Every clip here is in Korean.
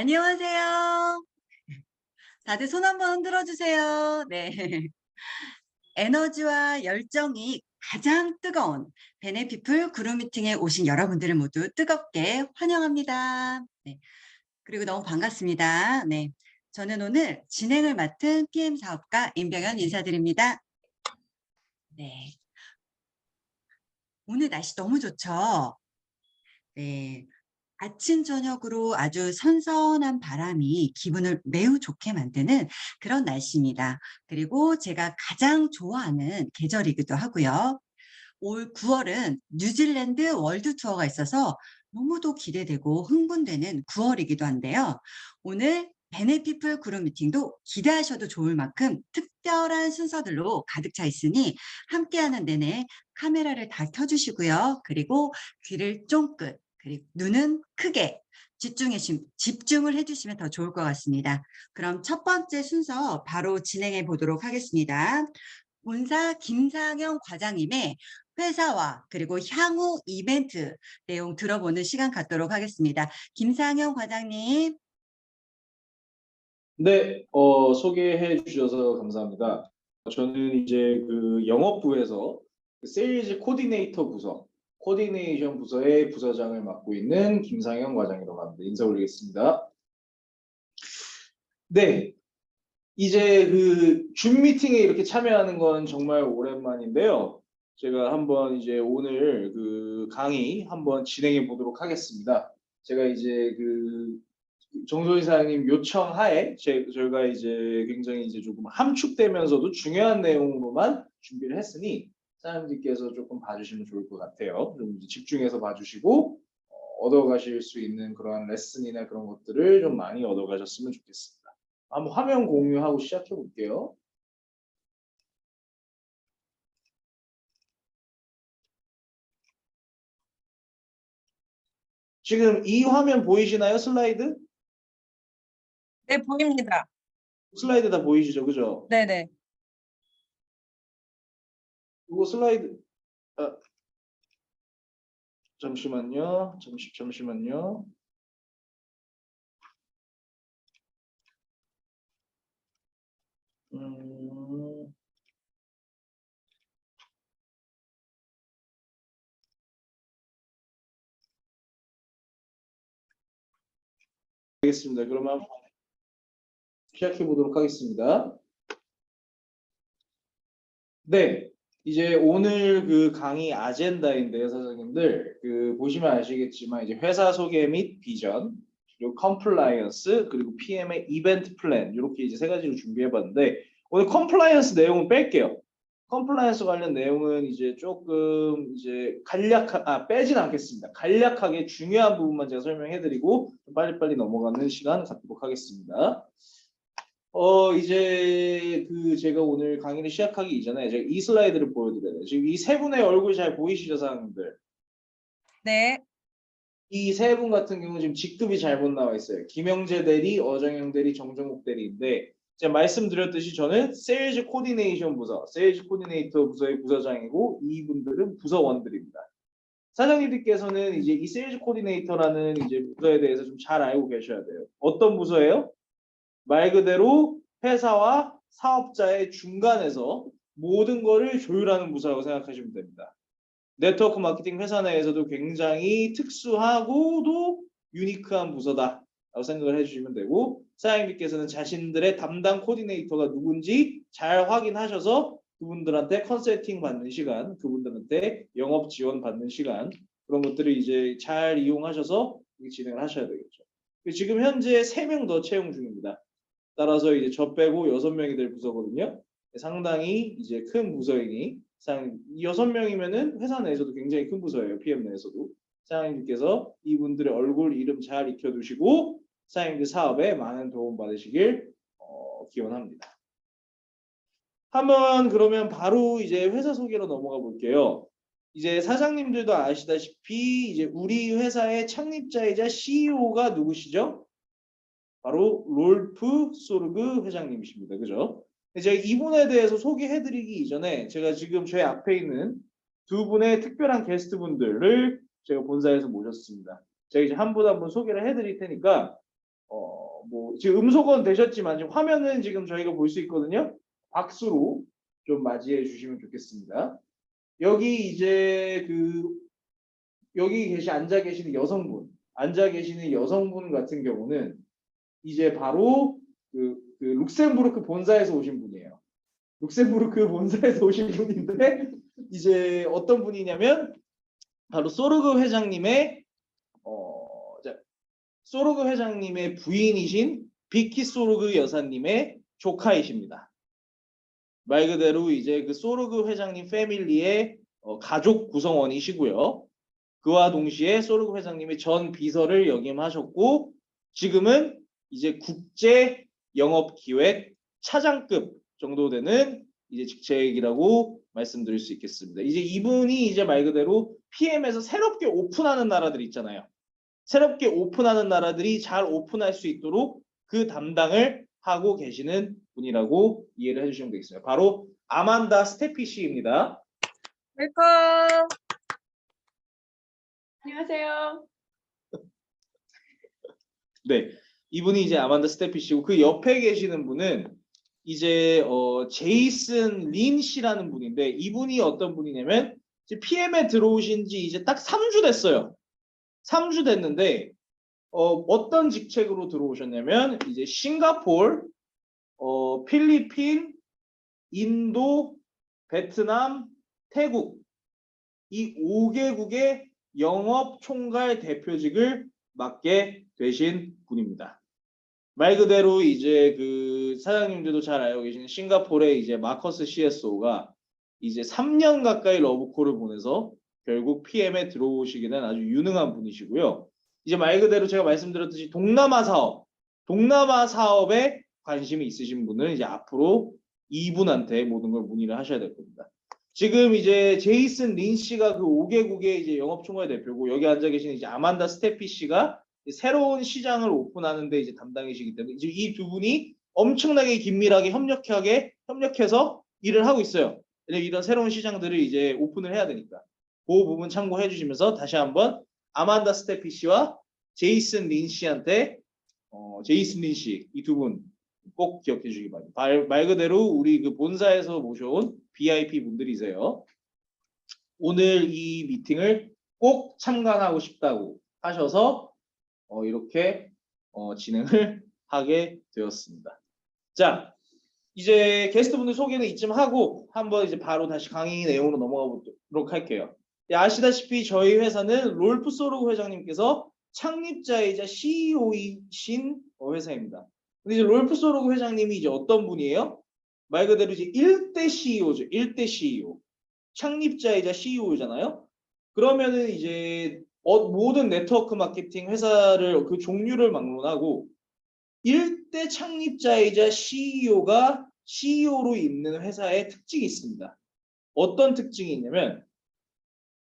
안녕하세요. 다들 손 한번 흔들어 주세요. 네. 에너지와 열정이 가장 뜨거운 베네피플 그룹 미팅에 오신 여러분들을 모두 뜨겁게 환영합니다. 네. 그리고 너무 반갑습니다. 네. 저는 오늘 진행을 맡은 PM 사업가 임병현 인사드립니다. 네. 오늘 날씨 너무 좋죠? 네. 아침 저녁으로 아주 선선한 바람이 기분을 매우 좋게 만드는 그런 날씨입니다. 그리고 제가 가장 좋아하는 계절이기도 하고요. 올 9월은 뉴질랜드 월드 투어가 있어서 너무도 기대되고 흥분되는 9월이기도 한데요. 오늘 베네피플 그룹 미팅도 기대하셔도 좋을 만큼 특별한 순서들로 가득 차 있으니 함께하는 내내 카메라를 다 켜주시고요. 그리고 귀를 쫑긋, 그리고 눈은 크게 집중을 해주시면 더 좋을 것 같습니다. 그럼 첫 번째 순서 바로 진행해 보도록 하겠습니다. 본사 김상영 과장님의 회사와 그리고 향후 이벤트 내용 들어보는 시간 갖도록 하겠습니다. 김상영 과장님. 네, 소개해 주셔서 감사합니다. 저는 이제 그 영업부에서 그 세일즈 코디네이터 부서, 코디네이션 부서의 부서장을 맡고 있는 김상현 과장이라고 합니다. 인사 올리겠습니다. 네, 이제 그 줌 미팅에 이렇게 참여하는 건 정말 오랜만인데요. 제가 한번 이제 오늘 그 강의 한번 진행해 보도록 하겠습니다. 제가 이제 그 정소희 사장님 요청하에 저희가 이제 굉장히 이제 조금 함축되면서도 중요한 내용으로만 준비를 했으니 사장님들께서 조금 봐주시면 좋을 것 같아요. 좀 이제 집중해서 봐주시고 얻어가실 수 있는 그러한 레슨이나 그런 것들을 좀 많이 얻어가셨으면 좋겠습니다. 한번 화면 공유하고 시작해 볼게요. 지금 이 화면 보이시나요? 슬라이드? 네, 보입니다. 슬라이드 다 보이시죠? 그죠? 네네. 이거 슬라이드 잠시만요. 잠시만요. 음, 알겠습니다. 그러면 시작해 보도록 하겠습니다. 네, 이제 오늘 그 강의 아젠다인데요, 사장님들. 그 보시면 아시겠지만 이제 회사 소개 및 비전, 그리고 컴플라이언스, 그리고 PM의 이벤트 플랜 이렇게 이제 세 가지를 준비해봤는데 오늘 컴플라이언스 내용은 뺄게요. 컴플라이언스 관련 내용은 이제 조금 이제 빼진 않겠습니다. 간략하게 중요한 부분만 제가 설명해드리고 빨리빨리 넘어가는 시간 갖도록 하겠습니다. 이제 그 제가 오늘 강의를 시작하기 이전에 제가 이 슬라이드를 보여드려요. 지금 이 세 분의 얼굴 잘 보이시죠, 사장님들? 네. 이 세 분 같은 경우 지금 직급이 잘못 나와 있어요. 김영재 대리, 어정영 대리, 정정욱 대리인데 제가 말씀드렸듯이 저는 세일즈 코디네이션 부서, 세일즈 코디네이터 부서의 부서장이고 이분들은 부서원들입니다. 사장님들께서는 이제 이 세일즈 코디네이터라는 이제 부서에 대해서 좀 잘 알고 계셔야 돼요. 어떤 부서예요? 말 그대로 회사와 사업자의 중간에서 모든 거를 조율하는 부서라고 생각하시면 됩니다. 네트워크 마케팅 회사 내에서도 굉장히 특수하고도 유니크한 부서다라고 생각을 해주시면 되고 사장님께서는 자신들의 담당 코디네이터가 누군지 잘 확인하셔서 그분들한테 컨설팅 받는 시간, 그분들한테 영업 지원 받는 시간 그런 것들을 이제 잘 이용하셔서 진행을 하셔야 되겠죠. 지금 현재 3명 더 채용 중입니다. 따라서 이제 저 빼고 6명이 될 부서거든요. 상당히 이제 큰 부서이니 6명이면은 회사 내에서도 굉장히 큰 부서예요. PM 내에서도. 사장님께서 이분들의 얼굴 이름 잘 익혀두시고 사장님들 사업에 많은 도움 받으시길 기원합니다. 한번 그러면 바로 이제 회사 소개로 넘어가 볼게요. 이제 사장님들도 아시다시피 이제 우리 회사의 창립자이자 CEO가 누구시죠? 바로 롤프 소르그 회장님이십니다. 그죠? 제가 이분에 대해서 소개해드리기 이전에 제가 지금 제 앞에 있는 두 분의 특별한 게스트분들을 제가 본사에서 모셨습니다. 제가 이제 한 분 한 분 소개를 해드릴 테니까 뭐 지금 음소거는 되셨지만 지금 화면은 지금 저희가 볼 수 있거든요. 박수로 좀 맞이해 주시면 좋겠습니다. 여기 이제 여기 앉아 계시는 여성분 같은 경우는 이제 바로 룩셈부르크 본사에서 오신 분이에요. 룩셈부르크 본사에서 오신 분인데 이제 어떤 분이냐면 바로 소르그 회장님의 소르그 회장님의 부인이신 비키 소르그 여사님의 조카이십니다. 말 그대로 이제 그 소르그 회장님 패밀리의 가족 구성원이시고요. 그와 동시에 소르그 회장님이 전 비서를 역임하셨고 지금은 이제 국제 영업 기획 차장급 정도 되는 이제 직책이라고 말씀드릴 수 있겠습니다. 이제 이분이 이제 말 그대로 PM에서 새롭게 오픈하는 나라들 있잖아요. 새롭게 오픈하는 나라들이 잘 오픈할 수 있도록 그 담당을 하고 계시는 분이라고 이해를 해주시면 되겠습니다. 바로 아만다 스테피 씨입니다. 웰컴. 안녕하세요. 네, 이분이 이제 아만다 스테피 씨고 그 옆에 계시는 분은 이제 제이슨 린 씨라는 분인데 이분이 어떤 분이냐면 PM에 들어오신 지 이제 딱 3주 됐어요. 3주 됐는데 어떤 직책으로 들어오셨냐면 이제 싱가포르, 필리핀, 인도, 베트남, 태국 이 5개국의 영업 총괄 대표직을 맡게 되신 분입니다. 말 그대로 이제 그 사장님들도 잘 알고 계시는 싱가포르의 이제 마커스 CSO가 이제 3년 가까이 러브콜을 보내서 결국 PM에 들어오시게 된 아주 유능한 분이시고요. 이제 말 그대로 제가 말씀드렸듯이 동남아 사업에 관심이 있으신 분은 이제 앞으로 이분한테 모든 걸 문의를 하셔야 될 겁니다. 지금 이제 제이슨 린 씨가 그 5개국의 이제 영업총괄 대표고 여기 앉아 계신 이제 아만다 스테피 씨가 새로운 시장을 오픈하는데 이제 담당이시기 때문에 이제 이 두 분이 엄청나게 긴밀하게 협력해서 일을 하고 있어요. 이런 새로운 시장들을 이제 오픈을 해야 되니까 그 부분 참고해 주시면서 다시 한번 아만다 스테피 씨와 제이슨 린 씨한테 제이슨 린 씨 이 두 분 꼭 기억해 주시기 바랍니다. 말 그대로 우리 그 본사에서 모셔온 VIP 분들이세요. 오늘 이 미팅을 꼭 참관하고 싶다고 하셔서 이렇게 진행을 하게 되었습니다. 자, 이제 게스트분들 소개는 이쯤 하고 한번 이제 바로 다시 강의 내용으로 넘어가 보도록 할게요. 아시다시피 저희 회사는 롤프 소르그 회장님께서 창립자이자 CEO이신 회사입니다. 근데 이제 롤프 소르그 회장님이 이제 어떤 분이에요? 말 그대로 이제 1대 CEO죠. 1대 CEO. 창립자이자 CEO잖아요. 그러면은 이제 모든 네트워크 마케팅 회사를 그 종류를 막론하고 1대 창립자이자 CEO가 CEO로 있는 회사의 특징이 있습니다. 어떤 특징이 있냐면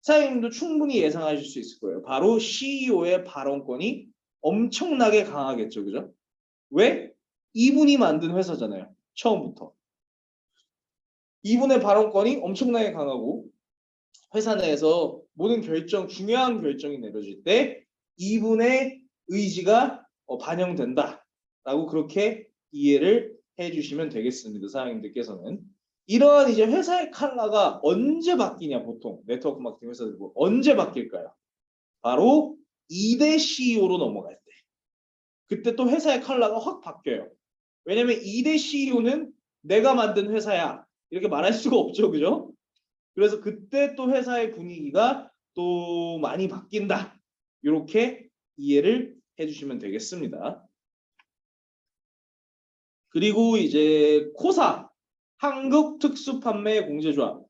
사장님도 충분히 예상하실 수 있을 거예요. 바로 CEO의 발언권이 엄청나게 강하겠죠. 그죠? 왜? 이분이 만든 회사잖아요. 처음부터. 이분의 발언권이 엄청나게 강하고 회사 내에서 모든 중요한 결정이 내려질 때 이분의 의지가 반영된다라고 그렇게 이해를 해주시면 되겠습니다. 사장님들께서는. 이러한 이제 회사의 컬러가 언제 바뀌냐 보통 네트워크 마케팅 회사들 언제 바뀔까요? 바로 2대 CEO로 넘어갈 때. 그때 또 회사의 컬러가 확 바뀌어요. 왜냐면 2대 CEO는 내가 만든 회사야. 이렇게 말할 수가 없죠. 그죠? 그래서 그때 또 회사의 분위기가 또 많이 바뀐다. 이렇게 이해를 해주시면 되겠습니다. 그리고 이제 코사, 한국특수판매공제조합.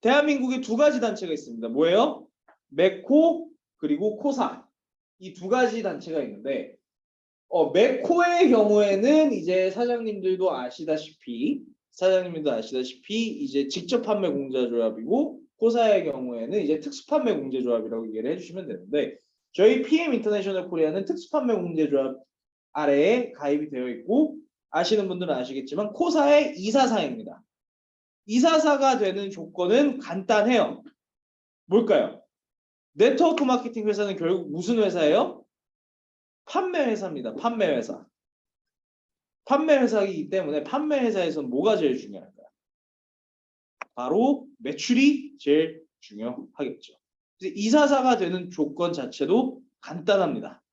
대한민국에 두 가지 단체가 있습니다. 뭐예요? 메코 그리고 코사. 이 두 가지 단체가 있는데 메코의 경우에는 이제 사장님들도 아시다시피 이제 직접 판매 공제조합이고 코사의 경우에는 이제 특수 판매 공제조합이라고 이해를 해주시면 되는데 저희 PM 인터내셔널 코리아는 특수 판매 공제조합 아래에 가입이 되어 있고 아시는 분들은 아시겠지만 코사의 이사사입니다. 이사사가 되는 조건은 간단해요. 뭘까요? 네트워크 마케팅 회사는 결국 무슨 회사예요? 판매 회사입니다. 판매 회사. 판매 회사이기 때문에 판매 회사에서는 뭐가 제일 중요할까요? 바로 매출이 제일 중요하겠죠. 그래서 이사사가 되는 조건 자체도 간단합니다.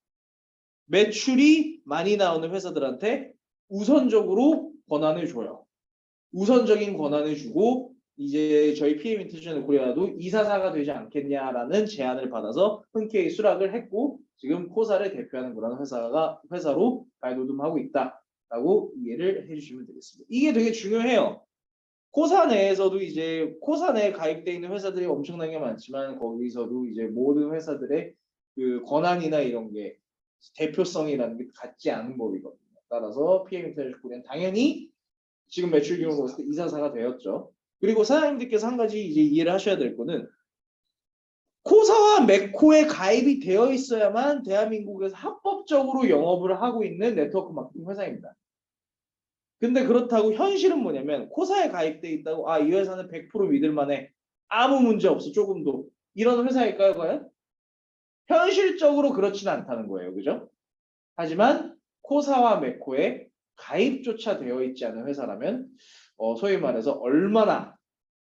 매출이 많이 나오는 회사들한테 우선적으로 권한을 줘요. 우선적인 권한을 주고 이제 저희 PM 인터내셔널 코리아도 이사사가 되지 않겠냐라는 제안을 받아서 흔쾌히 수락을 했고 지금 코사를 대표하는 그런 회사로 발돋움하고 있다라고 이해를 해주시면 되겠습니다. 이게 되게 중요해요. 코사 내에서도 이제 코사 내에 가입되어 있는 회사들이 엄청나게 많지만 거기서도 이제 모든 회사들의 그 권한이나 이런 게 대표성이라는 게 같지 않은 법이거든요. 따라서 PM 인터내셔널 코리아는 당연히 지금 매출 규모로 봤을 때 이사사가 되었죠. 그리고 사장님들께서 한 가지 이제 이해를 하셔야 될 거는 코사와 매코에 가입이 되어 있어야만 대한민국에서 합법적으로 영업을 하고 있는 네트워크 마케팅 회사입니다. 근데 그렇다고 현실은 뭐냐면 코사에 가입돼 있다고 이 회사는 100% 믿을만해. 아무 문제 없어. 조금도. 이런 회사일까요, 과연? 현실적으로 그렇지는 않다는 거예요. 그죠? 하지만 코사와 매코에 가입조차 되어 있지 않은 회사라면 소위 말해서 얼마나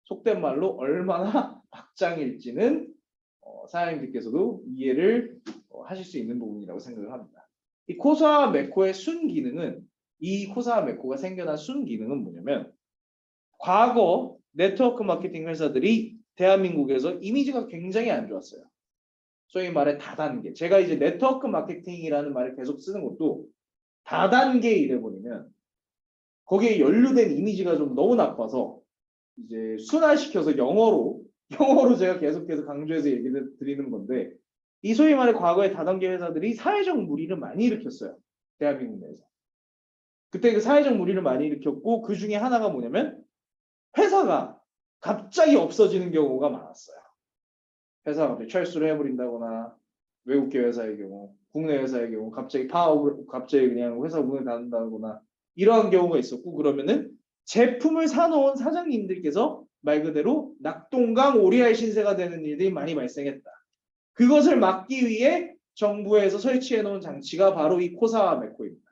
속된 말로 얼마나 막장일지는 사장님들께서도 이해를 하실 수 있는 부분이라고 생각을 합니다. 이 코사와 매코의 순기능은 이 코사와 매코가 생겨난 순기능은 뭐냐면 과거 네트워크 마케팅 회사들이 대한민국에서 이미지가 굉장히 안 좋았어요. 소위 말해 다단계. 제가 이제 네트워크 마케팅이라는 말을 계속 쓰는 것도 다단계 이래버리면 거기에 연루된 이미지가 좀 너무 나빠서 이제 순화시켜서 영어로 제가 계속해서 강조해서 얘기를 드리는 건데 이 소위 말해 과거의 다단계 회사들이 사회적 물의를 많이 일으켰어요. 대한민국 내에서. 그때 그 사회적 물의를 많이 일으켰고 그 중에 하나가 뭐냐면 회사가 갑자기 없어지는 경우가 많았어요. 회사가 갑자기 철수를 해버린다거나 외국계 회사의 경우, 국내 회사의 경우 갑자기 파업을 갑자기 그냥 회사 문을 닫는다거나 이러한 경우가 있었고 그러면은 제품을 사놓은 사장님들께서 말 그대로 낙동강 오리알 신세가 되는 일들이 많이 발생했다. 그것을 막기 위해 정부에서 설치해 놓은 장치가 바로 이 코사와 매코입니다.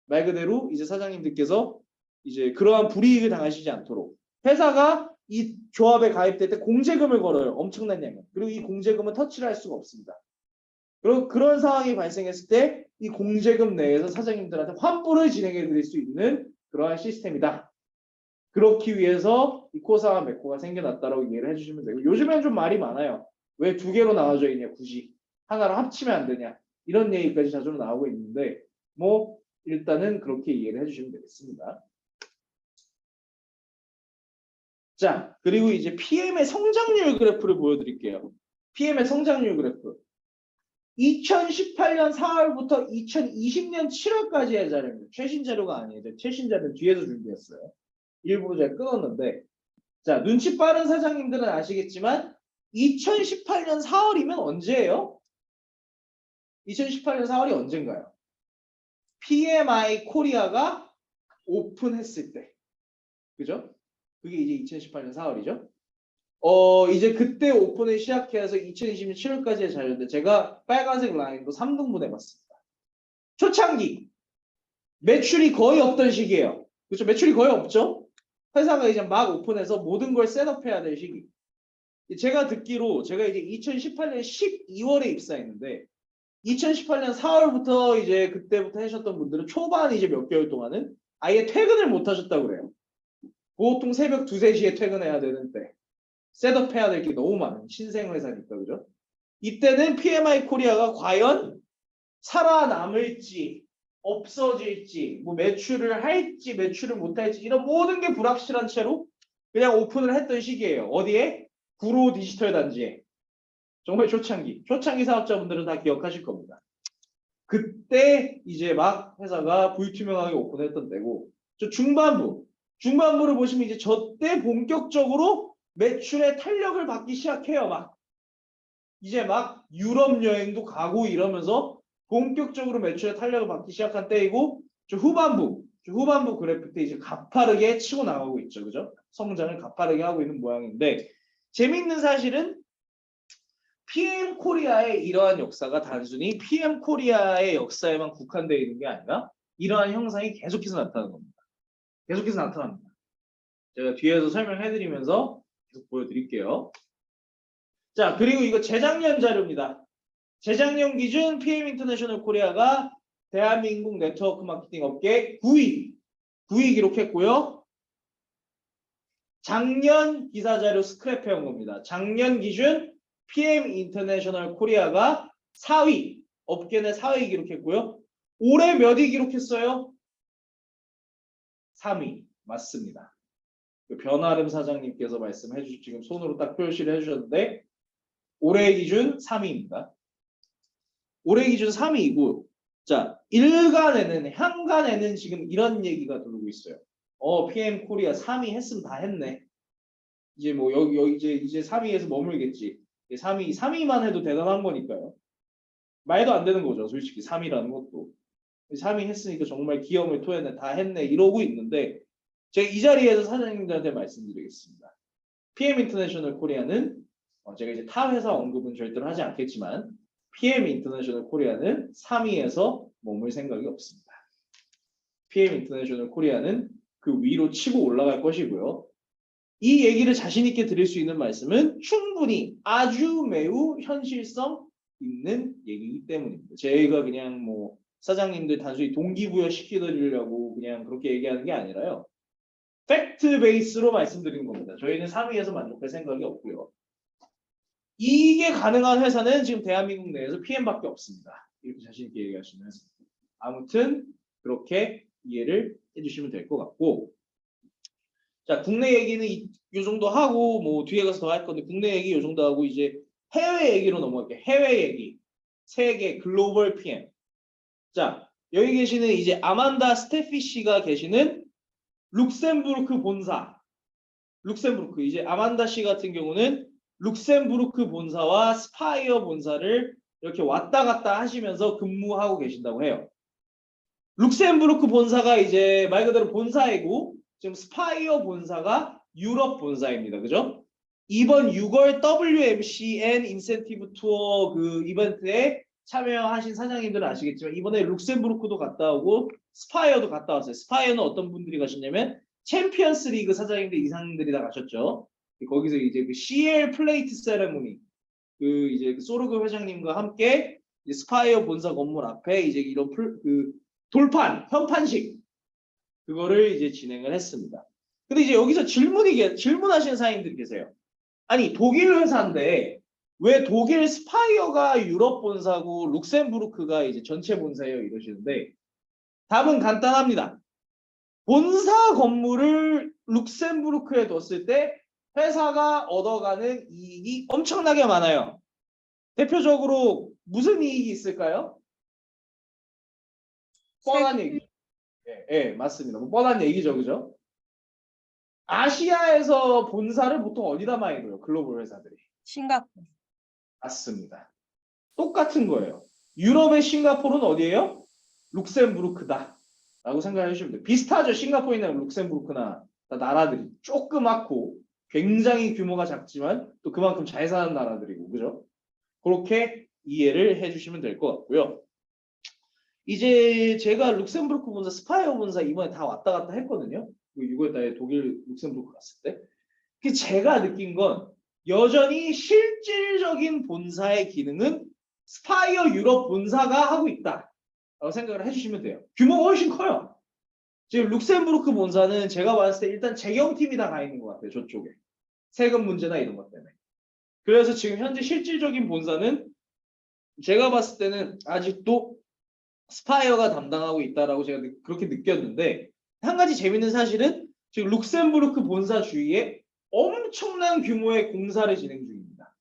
말 그대로 이제 사장님들께서 이제 그러한 불이익을 당하시지 않도록 회사가 이 조합에 가입될 때 공제금을 걸어요. 엄청난 양을. 그리고 이 공제금은 터치를 할 수가 없습니다. 그런 상황이 발생했을 때 이 공제금 내에서 사장님들한테 환불을 진행해 드릴 수 있는 그러한 시스템이다. 그렇기 위해서 이 코사와 매코가 생겨났다라고 이해를 해주시면 되고 요즘엔 좀 말이 많아요. 왜 두 개로 나눠져 있냐 굳이 하나로 합치면 안 되냐 이런 얘기까지 자주 나오고 있는데 뭐 일단은 그렇게 이해를 해주시면 되겠습니다. 자 그리고 이제 PM의 성장률 그래프를 보여드릴게요. PM의 성장률 그래프 2018년 4월부터 2020년 7월까지의 자료입니다. 최신 자료가 아니에요. 최신 자료는 뒤에서 준비했어요. 일부러 제가 끊었는데 자 눈치 빠른 사장님들은 아시겠지만 2018년 4월이면 언제예요? 2018년 4월이 언젠가요? PMI 코리아가 오픈했을 때 그죠? 그게 이제 2018년 4월이죠. 이제 그때 오픈을 시작해서 2020년 7월까지의 자료인데 제가 빨간색 라인도 3등분 해봤습니다. 초창기 매출이 거의 없던 시기예요. 그렇죠? 매출이 거의 없죠? 회사가 이제 막 오픈해서 모든 걸 셋업해야 될 시기. 제가 듣기로 제가 이제 2018년 12월에 입사했는데 2018년 4월부터 이제 그때부터 하셨던 분들은 초반 이제 몇 개월 동안은 아예 퇴근을 못 하셨다고 그래요. 보통 새벽 2, 3시에 퇴근해야 되는 때. 셋업해야 될 게 너무 많은 신생 회사니까 그죠? 이때는 PMI 코리아가 과연 살아남을지 없어질지 뭐 매출을 할지 매출을 못할지 이런 모든 게 불확실한 채로 그냥 오픈을 했던 시기예요. 어디에? 구로 디지털 단지에. 정말 초창기 사업자분들은 다 기억하실 겁니다. 그때 이제 막 회사가 불투명하게 오픈했던 때고 저 중반부를 보시면 이제 저 때 본격적으로 매출의 탄력을 받기 시작해요. 막 이제 막 유럽 여행도 가고 이러면서 본격적으로 매출의 탄력을 받기 시작한 때이고 저 후반부 그래프 때 이제 가파르게 치고 나가고 있죠. 그죠? 성장을 가파르게 하고 있는 모양인데 재밌는 사실은 PM 코리아의 이러한 역사가 단순히 PM 코리아의 역사에만 국한되어 있는 게 아니라 이러한 형상이 계속해서 나타나는 겁니다. 계속해서 나타납니다. 제가 뒤에서 설명해드리면서 계속 보여드릴게요. 자, 그리고 이거 재작년 자료입니다. 재작년 기준 PM 인터내셔널 코리아가 대한민국 네트워크 마케팅 업계 9위 기록했고요. 작년 기사 자료 스크랩해온 겁니다. 작년 기준 PM 인터내셔널 코리아가 4위, 업계 내 4위 기록했고요. 올해 몇 위 기록했어요? 3위. 맞습니다. 변아름 사장님께서 말씀해 주신 지금 손으로 딱 표시를 해주셨는데 올해 기준 3위입니다. 올해 기준 3위이고, 자, 일간에는, 향간에는 지금 이런 얘기가 돌고 있어요. PM 코리아 3위 했으면 다 했네. 이제 뭐 여기 이제 3위에서 머물겠지. 3위만 해도 대단한 거니까요. 말도 안 되는 거죠, 솔직히 3위라는 것도. 3위 했으니까 정말 기염을 토했네, 다 했네 이러고 있는데 제가 이 자리에서 사장님들한테 말씀드리겠습니다. PM 인터내셔널 코리아는 제가 이제 타 회사 언급은 절대로 하지 않겠지만 PM 인터내셔널 코리아는 3위에서 머물 생각이 없습니다. PM 인터내셔널 코리아는 그 위로 치고 올라갈 것이고요. 이 얘기를 자신 있게 드릴 수 있는 말씀은 충분히 아주 매우 현실성 있는 얘기이기 때문입니다. 제가 그냥 뭐 사장님들 단순히 동기부여 시켜드리려고 그냥 그렇게 얘기하는 게 아니라요. 팩트 베이스로 말씀드리는 겁니다. 저희는 3위에서 만족할 생각이 없고요. 이게 가능한 회사는 지금 대한민국 내에서 PM밖에 없습니다. 이렇게 자신 있게 얘기하시는 회사입니다. 아무튼 그렇게 이해를 해주시면 될 것 같고, 자, 국내 얘기는 이 정도 하고 뭐 뒤에 가서 더 할 건데 국내 얘기 이 정도 하고 이제 해외 얘기로 넘어갈게요. 해외 얘기. 세계 글로벌 PM. 자, 여기 계시는 이제 아만다 스테피 씨가 계시는 룩셈부르크 본사. 룩셈부르크. 이제 아만다 씨 같은 경우는 룩셈부르크 본사와 스파이어 본사를 이렇게 왔다 갔다 하시면서 근무하고 계신다고 해요. 룩셈부르크 본사가 이제 말 그대로 본사이고 지금 스파이어 본사가 유럽 본사입니다. 그죠? 이번 6월 WMCN 인센티브 투어 그 이벤트에 참여하신 사장님들은 아시겠지만 이번에 룩셈부르크도 갔다 오고 스파이어도 갔다 왔어요. 스파이어는 어떤 분들이 가셨냐면 챔피언스 리그 사장님들 이상들이 다 가셨죠. 거기서 이제 그 CL 플레이트 세레모니 그 이제 그 소르그 회장님과 함께 이제 스파이어 본사 건물 앞에 이제 이런 그 돌판 현판식 그거를 이제 진행을 했습니다. 근데 이제 여기서 질문하시는 사장님들이 계세요. 아니 독일 회사인데 왜 독일 스파이어가 유럽 본사고 룩셈부르크가 이제 전체 본사예요 이러시는데 답은 간단합니다. 본사 건물을 룩셈부르크에 뒀을 때 회사가 얻어가는 이익이 엄청나게 많아요. 대표적으로 무슨 이익이 있을까요? 뻔한 얘기. 예, 맞습니다. 뭐 뻔한 얘기죠, 그죠? 아시아에서 본사를 보통 어디다 많이 둬요? 글로벌 회사들이. 싱가포르. 맞습니다. 똑같은 거예요. 유럽의 싱가포르는 어디예요? 룩셈부르크다. 라고 생각해 주시면 돼요. 비슷하죠. 싱가포르나 룩셈부르크나 나라들이 조그맣고 굉장히 규모가 작지만 또 그만큼 잘 사는 나라들이고 그죠? 그렇게 이해를 해주시면 될 것 같고요. 이제 제가 룩셈부르크 본사, 스파이어 본사 이번에 다 왔다 갔다 했거든요. 6월달에 독일 룩셈부르크 갔을 때. 그 제가 느낀 건 여전히 실질적인 본사의 기능은 스파이어 유럽 본사가 하고 있다. 라고 생각을 해주시면 돼요. 규모가 훨씬 커요. 지금 룩셈부르크 본사는 제가 봤을 때 일단 재경팀이 다 가 있는 것 같아요. 저쪽에. 세금 문제나 이런 것 때문에. 그래서 지금 현재 실질적인 본사는 제가 봤을 때는 아직도 스파이어가 담당하고 있다라고 제가 그렇게 느꼈는데 한 가지 재밌는 사실은 지금 룩셈부르크 본사 주위에 엄청난 규모의 공사를 진행 중입니다.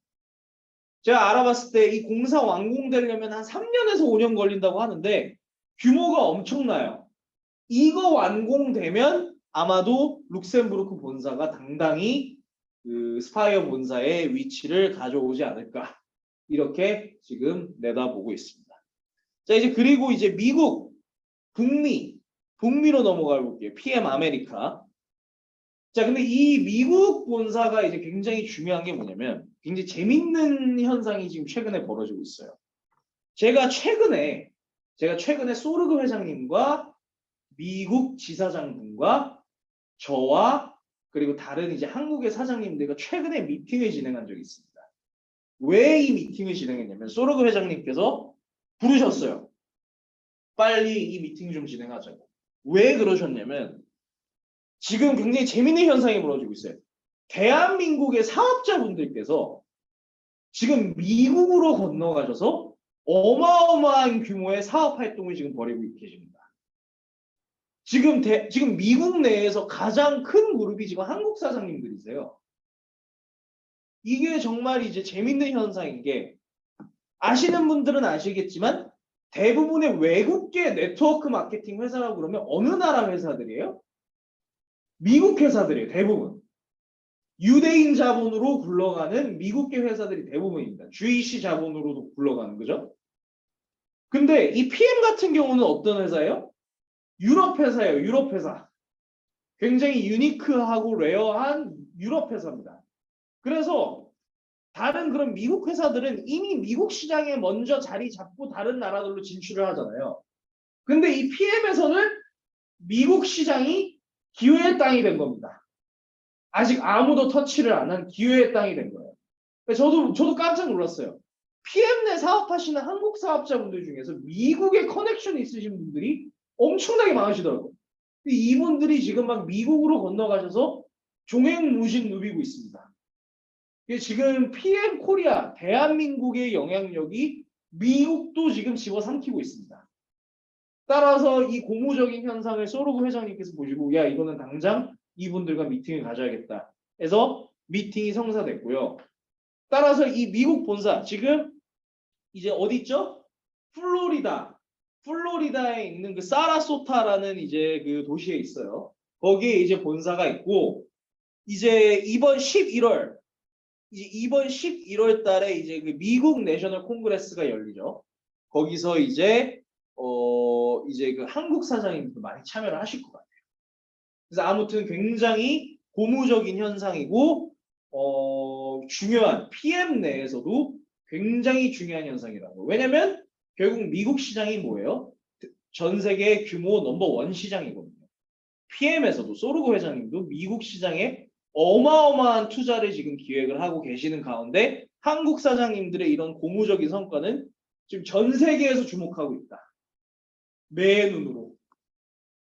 제가 알아봤을 때 이 공사 완공되려면 한 3년에서 5년 걸린다고 하는데 규모가 엄청나요. 이거 완공되면 아마도 룩셈부르크 본사가 당당히 그 스파이어 본사의 위치를 가져오지 않을까 이렇게 지금 내다보고 있습니다. 자 이제 그리고 이제 미국, 북미로 넘어가 볼게요. PM 아메리카. 자, 근데 이 미국 본사가 이제 굉장히 중요한 게 뭐냐면 굉장히 재밌는 현상이 지금 최근에 벌어지고 있어요. 제가 최근에 소르그 회장님과 미국 지사장분과 저와 그리고 다른 이제 한국의 사장님들과 최근에 미팅을 진행한 적이 있습니다. 왜 이 미팅을 진행했냐면 소르그 회장님께서 부르셨어요. 빨리 이 미팅 좀 진행하자고. 왜 그러셨냐면 지금 굉장히 재밌는 현상이 벌어지고 있어요. 대한민국의 사업자분들께서 지금 미국으로 건너가셔서 어마어마한 규모의 사업 활동을 지금 벌이고 계십니다. 지금 미국 내에서 가장 큰 그룹이 지금 한국 사장님들이세요. 이게 정말 이제 재밌는 현상인 게 아시는 분들은 아시겠지만 대부분의 외국계 네트워크 마케팅 회사라고 그러면 어느 나라 회사들이에요? 미국 회사들이에요. 대부분. 유대인 자본으로 굴러가는 미국계 회사들이 대부분입니다. GEC 자본으로도 굴러가는 거죠. 근데 이 PM 같은 경우는 어떤 회사예요? 유럽 회사예요. 유럽 회사. 굉장히 유니크하고 레어한 유럽 회사입니다. 그래서 다른 그런 미국 회사들은 이미 미국 시장에 먼저 자리 잡고 다른 나라들로 진출을 하잖아요. 근데 이 PM에서는 미국 시장이 기회의 땅이 된 겁니다. 아직 아무도 터치를 안 한 기회의 땅이 된 거예요. 저도 깜짝 놀랐어요. PM 내 사업하시는 한국 사업자분들 중에서 미국에 커넥션이 있으신 분들이 엄청나게 많으시더라고요. 이분들이 지금 막 미국으로 건너가셔서 종횡무진 누비고 있습니다. 지금 PM 코리아, 대한민국의 영향력이 미국도 지금 집어삼키고 있습니다. 따라서 이 고무적인 현상을 소르그 회장님께서 보시고 야 이거는 당장 이분들과 미팅을 가져야겠다 해서 미팅이 성사됐고요. 따라서 이 미국 본사 지금 이제 어디 있죠? 플로리다에 있는 그 사라소타라는 이제 그 도시에 있어요. 거기에 이제 본사가 있고 이제 이번 11월 달에 이제 그 미국 내셔널 콩그레스가 열리죠. 거기서 이제 그 한국 사장님도 많이 참여를 하실 것 같아요. 그래서 아무튼 굉장히 고무적인 현상이고 중요한 PM 내에서도 굉장히 중요한 현상이라고. 왜냐면 결국 미국 시장이 뭐예요? 전 세계 규모 넘버 1 시장이거든요. PM에서도 소르그 회장님도 미국 시장에 어마어마한 투자를 지금 기획을 하고 계시는 가운데 한국 사장님들의 이런 고무적인 성과는 지금 전 세계에서 주목하고 있다. 매 눈으로.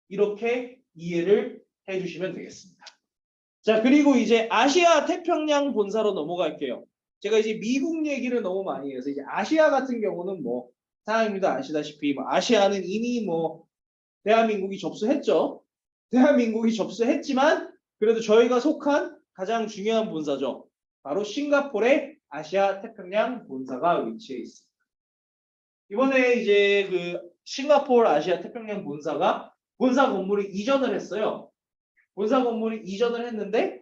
이렇게 이해를 해주시면 되겠습니다. 자, 그리고 이제 아시아 태평양 본사로 넘어갈게요. 제가 이제 미국 얘기를 너무 많이 해서 이제 아시아 같은 경우는 뭐 사장님도 아시다시피 뭐 아시아는 이미 뭐 대한민국이 접수했죠. 대한민국이 접수했지만 그래도 저희가 속한 가장 중요한 본사죠. 바로 싱가포르의 아시아 태평양 본사가 위치해 있습니다. 이번에 이제 그 싱가포르 아시아 태평양 본사가 본사 건물을 이전을 했어요. 본사 건물을 이전을 했는데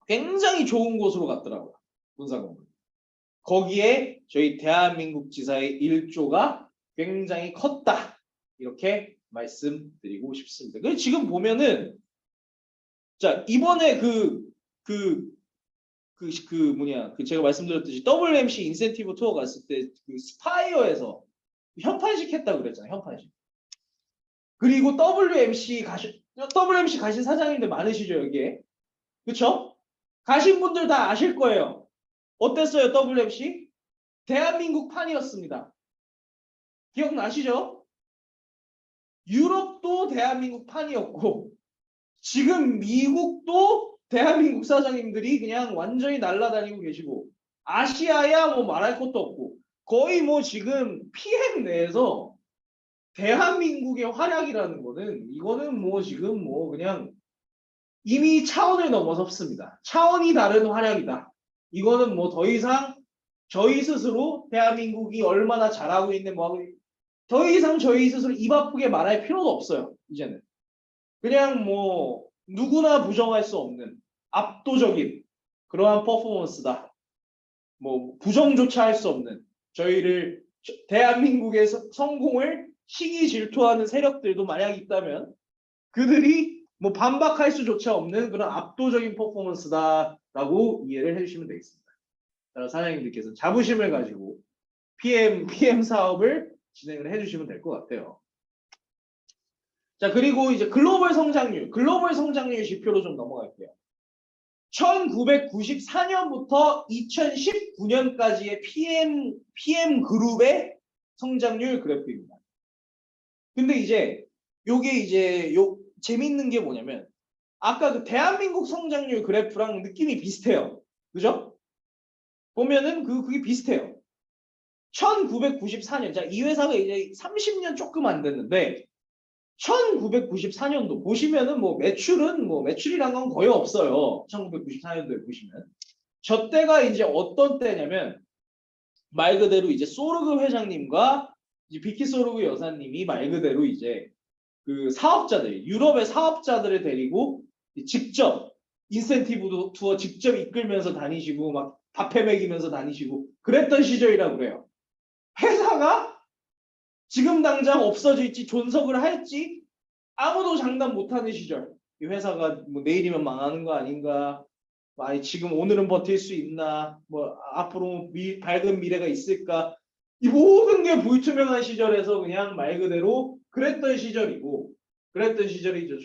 굉장히 좋은 곳으로 갔더라고요. 본사 건물. 거기에 저희 대한민국 지사의 일조가 굉장히 컸다. 이렇게 말씀드리고 싶습니다. 그래서 지금 보면은 자 이번에 제가 말씀드렸듯이 WMC 인센티브 투어 갔을 때 그 스파이어에서 현판식 했다고 그랬잖아요. 현판식. 그리고 WMC 가신 사장님들 많으시죠 여기에. 그쵸? 가신 분들 다 아실 거예요. 어땠어요 WMC? 대한민국 판이었습니다. 기억나시죠? 유럽도 대한민국 판이었고 지금 미국도 대한민국 사장님들이 그냥 완전히 날아다니고 계시고 아시아야 뭐 말할 것도 없고 거의 뭐 지금 PM 내에서 대한민국의 활약이라는 거는 이거는 뭐 지금 뭐 그냥 이미 차원을 넘어섰습니다. 차원이 다른 활약이다. 이거는 뭐 더 이상 저희 스스로 대한민국이 얼마나 잘하고 있는 뭐 더 이상 저희 스스로 입 아프게 말할 필요도 없어요. 이제는 그냥 뭐 누구나 부정할 수 없는 압도적인 그러한 퍼포먼스다. 뭐 부정조차 할 수 없는 저희를 대한민국의 성공을 시기 질투하는 세력들도 만약 있다면 그들이 뭐 반박할 수조차 없는 그런 압도적인 퍼포먼스다라고 이해를 해주시면 되겠습니다. 따라서 사장님들께서 자부심을 가지고 PM 사업을 진행을 해주시면 될 것 같아요. 자, 그리고 이제 글로벌 성장률 지표로 좀 넘어갈게요. 1994년부터 2019년까지의 PM 그룹의 성장률 그래프입니다. 근데 이제 요게 이제 재밌는 게 뭐냐면 아까 그 대한민국 성장률 그래프랑 느낌이 비슷해요. 그죠? 보면은 그게 비슷해요. 1994년. 자, 이 회사가 이제 30년 조금 안 됐는데 1994년도 보시면은 뭐 매출이란 건 거의 없어요. 1994년도에 보시면. 저 때가 이제 어떤 때냐면 말 그대로 이제 소르그 회장님과 이제 비키 소르그 여사님이 말 그대로 이제 그 유럽의 사업자들을 데리고 직접 인센티브 투어 직접 이끌면서 다니시고 막 밥해 먹이면서 다니시고 그랬던 시절이라고 그래요. 회사가 지금 당장 없어질지 존속을 할지 아무도 장담 못하는 시절. 이 회사가 뭐 내일이면 망하는 거 아닌가? 아니 지금 오늘은 버틸 수 있나? 뭐 앞으로 밝은 미래가 있을까? 이 모든 게 불투명한 시절에서 그냥 말 그대로 그랬던 시절이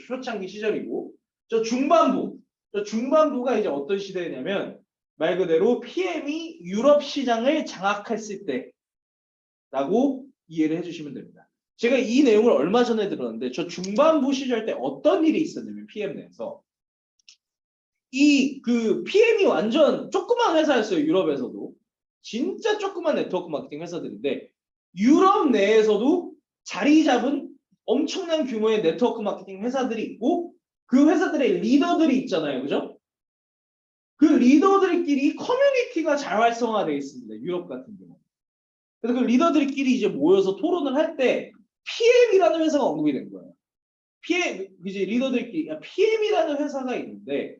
초창기 시절이고 저 중반부가 이제 어떤 시대냐면 말 그대로 PM이 유럽 시장을 장악했을 때라고 이해를 해주시면 됩니다. 제가 이 내용을 얼마 전에 들었는데 저 중반부 시절 때 어떤 일이 있었냐면 PM 내에서 그 PM이 완전 조그만 회사였어요. 유럽에서도 진짜 조그만 네트워크 마케팅 회사들인데 유럽 내에서도 자리 잡은 엄청난 규모의 네트워크 마케팅 회사들이 있고 그 회사들의 리더들이 있잖아요. 그죠? 그 리더들끼리 커뮤니티가 잘 활성화되어 있습니다. 유럽 같은 경우. 그래서 그 리더들끼리 이제 모여서 토론을 할 때 PM이라는 회사가 언급이 된 거예요. 이제 리더들끼리 PM이라는 회사가 있는데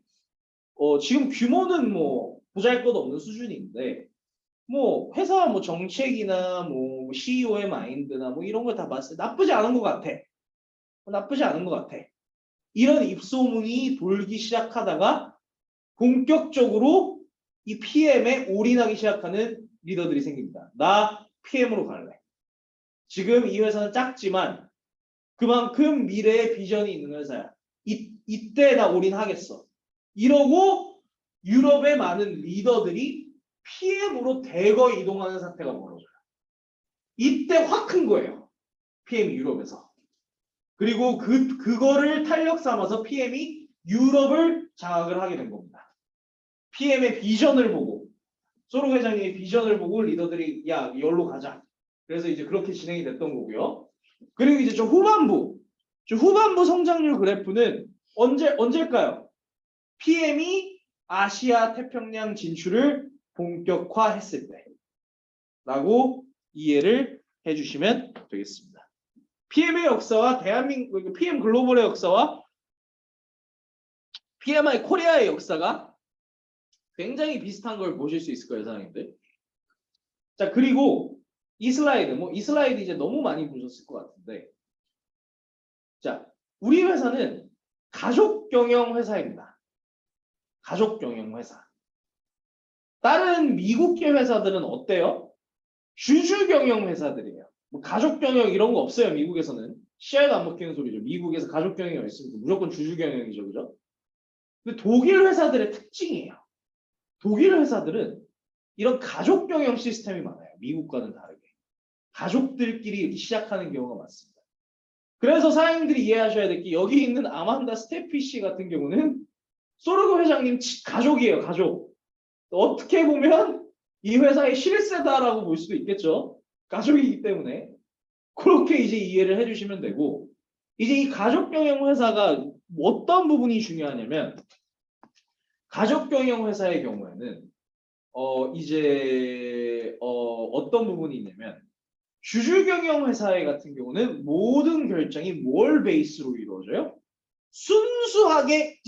지금 규모는 뭐 보잘것없는 수준인데 뭐 회사 뭐 정책이나 뭐 CEO의 마인드나 뭐 이런 걸 다 봤을 때 나쁘지 않은 것 같아. 이런 입소문이 돌기 시작하다가 본격적으로 이 PM에 올인하기 시작하는 리더들이 생깁니다. 나 PM으로 갈래. 지금 이 회사는 작지만 그만큼 미래의 비전이 있는 회사야. 이때 나 올인하겠어. 이러고 유럽의 많은 리더들이 PM으로 대거 이동하는 사태가 벌어져요. 이때 확 큰 거예요. PM이 유럽에서. 그리고 그거를 탄력 삼아서 PM이 유럽을 장악을 하게 된 겁니다. PM의 비전을 보고 소로 회장님의 비전을 보고 리더들이 야 여기로 가자. 그래서 이제 그렇게 진행이 됐던 거고요. 그리고 이제 저 후반부 성장률 그래프는 언제일까요? PM이 아시아 태평양 진출을 본격화했을 때라고 이해를 해주시면 되겠습니다. PM의 역사와 대한민국 PM 글로벌의 역사와 PMI 코리아의 역사가 굉장히 비슷한 걸 보실 수 있을 거예요, 사장님들. 자, 그리고 이 슬라이드 이제 너무 많이 보셨을 것 같은데, 자, 우리 회사는 가족 경영 회사입니다. 가족 경영 회사. 다른 미국계 회사들은 어때요? 주주 경영 회사들이에요. 뭐 가족 경영 이런 거 없어요, 미국에서는. 씨알도 안 먹히는 소리죠. 미국에서 가족 경영이 있으면 무조건 주주 경영이죠, 그죠? 근데 독일 회사들의 특징이에요. 독일 회사들은 이런 가족 경영 시스템이 많아요. 미국과는 다르게. 가족들끼리 이렇게 시작하는 경우가 많습니다. 그래서 사장님들이 이해하셔야 될 게 여기 있는 아만다 스테피 씨 같은 경우는 소르그 회장님 가족이에요. 가족. 어떻게 보면 이 회사의 실세다라고 볼 수도 있겠죠. 가족이기 때문에. 그렇게 이제 이해를 해주시면 되고 이제 이 가족 경영 회사가 어떤 부분이 중요하냐면 가족 경영 회사의 경우에는 어떤 부분이 있냐면 주주 경영 회사의 같은 경우는 모든 결정이 뭘 베이스로 이루어져요? 순수하게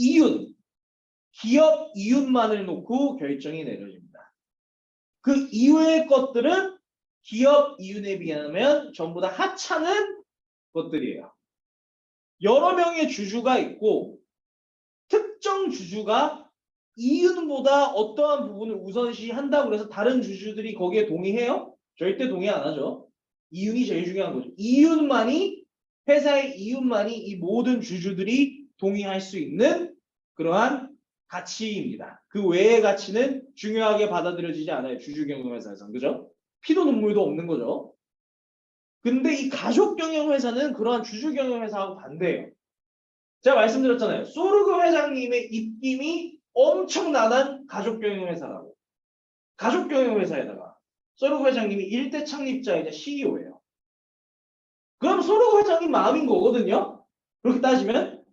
기업 이윤만을 놓고 결정이 내려집니다. 그 이외의 것들은 기업 이윤에 비하면 전부 다 하찮은 것들이에요. 여러 명의 주주가 있고 특정 주주가 이윤보다 어떠한 부분을 우선시한다고 해서 다른 주주들이 거기에 동의해요? 절대 동의 안 하죠. 이윤이 제일 중요한 거죠. 이윤만이 회사의 이윤만이 이 모든 주주들이 동의할 수 있는 그러한 가치입니다. 그 외의 가치는 중요하게 받아들여지지 않아요. 주주 경영 회사에서는. 그죠? 피도 눈물도 없는 거죠. 근데 이 가족 경영 회사는 그러한 주주 경영 회사하고 반대예요. 제가 말씀드렸잖아요. 소르그 회장님의 입김이 엄청나단 가족 경영 회사라고. 가족 경영 회사에다가 소르그 회장님이 1대 창립자이자 CEO예요. 그럼 소르그 회장님 마음인 거거든요. 그렇게 따지면.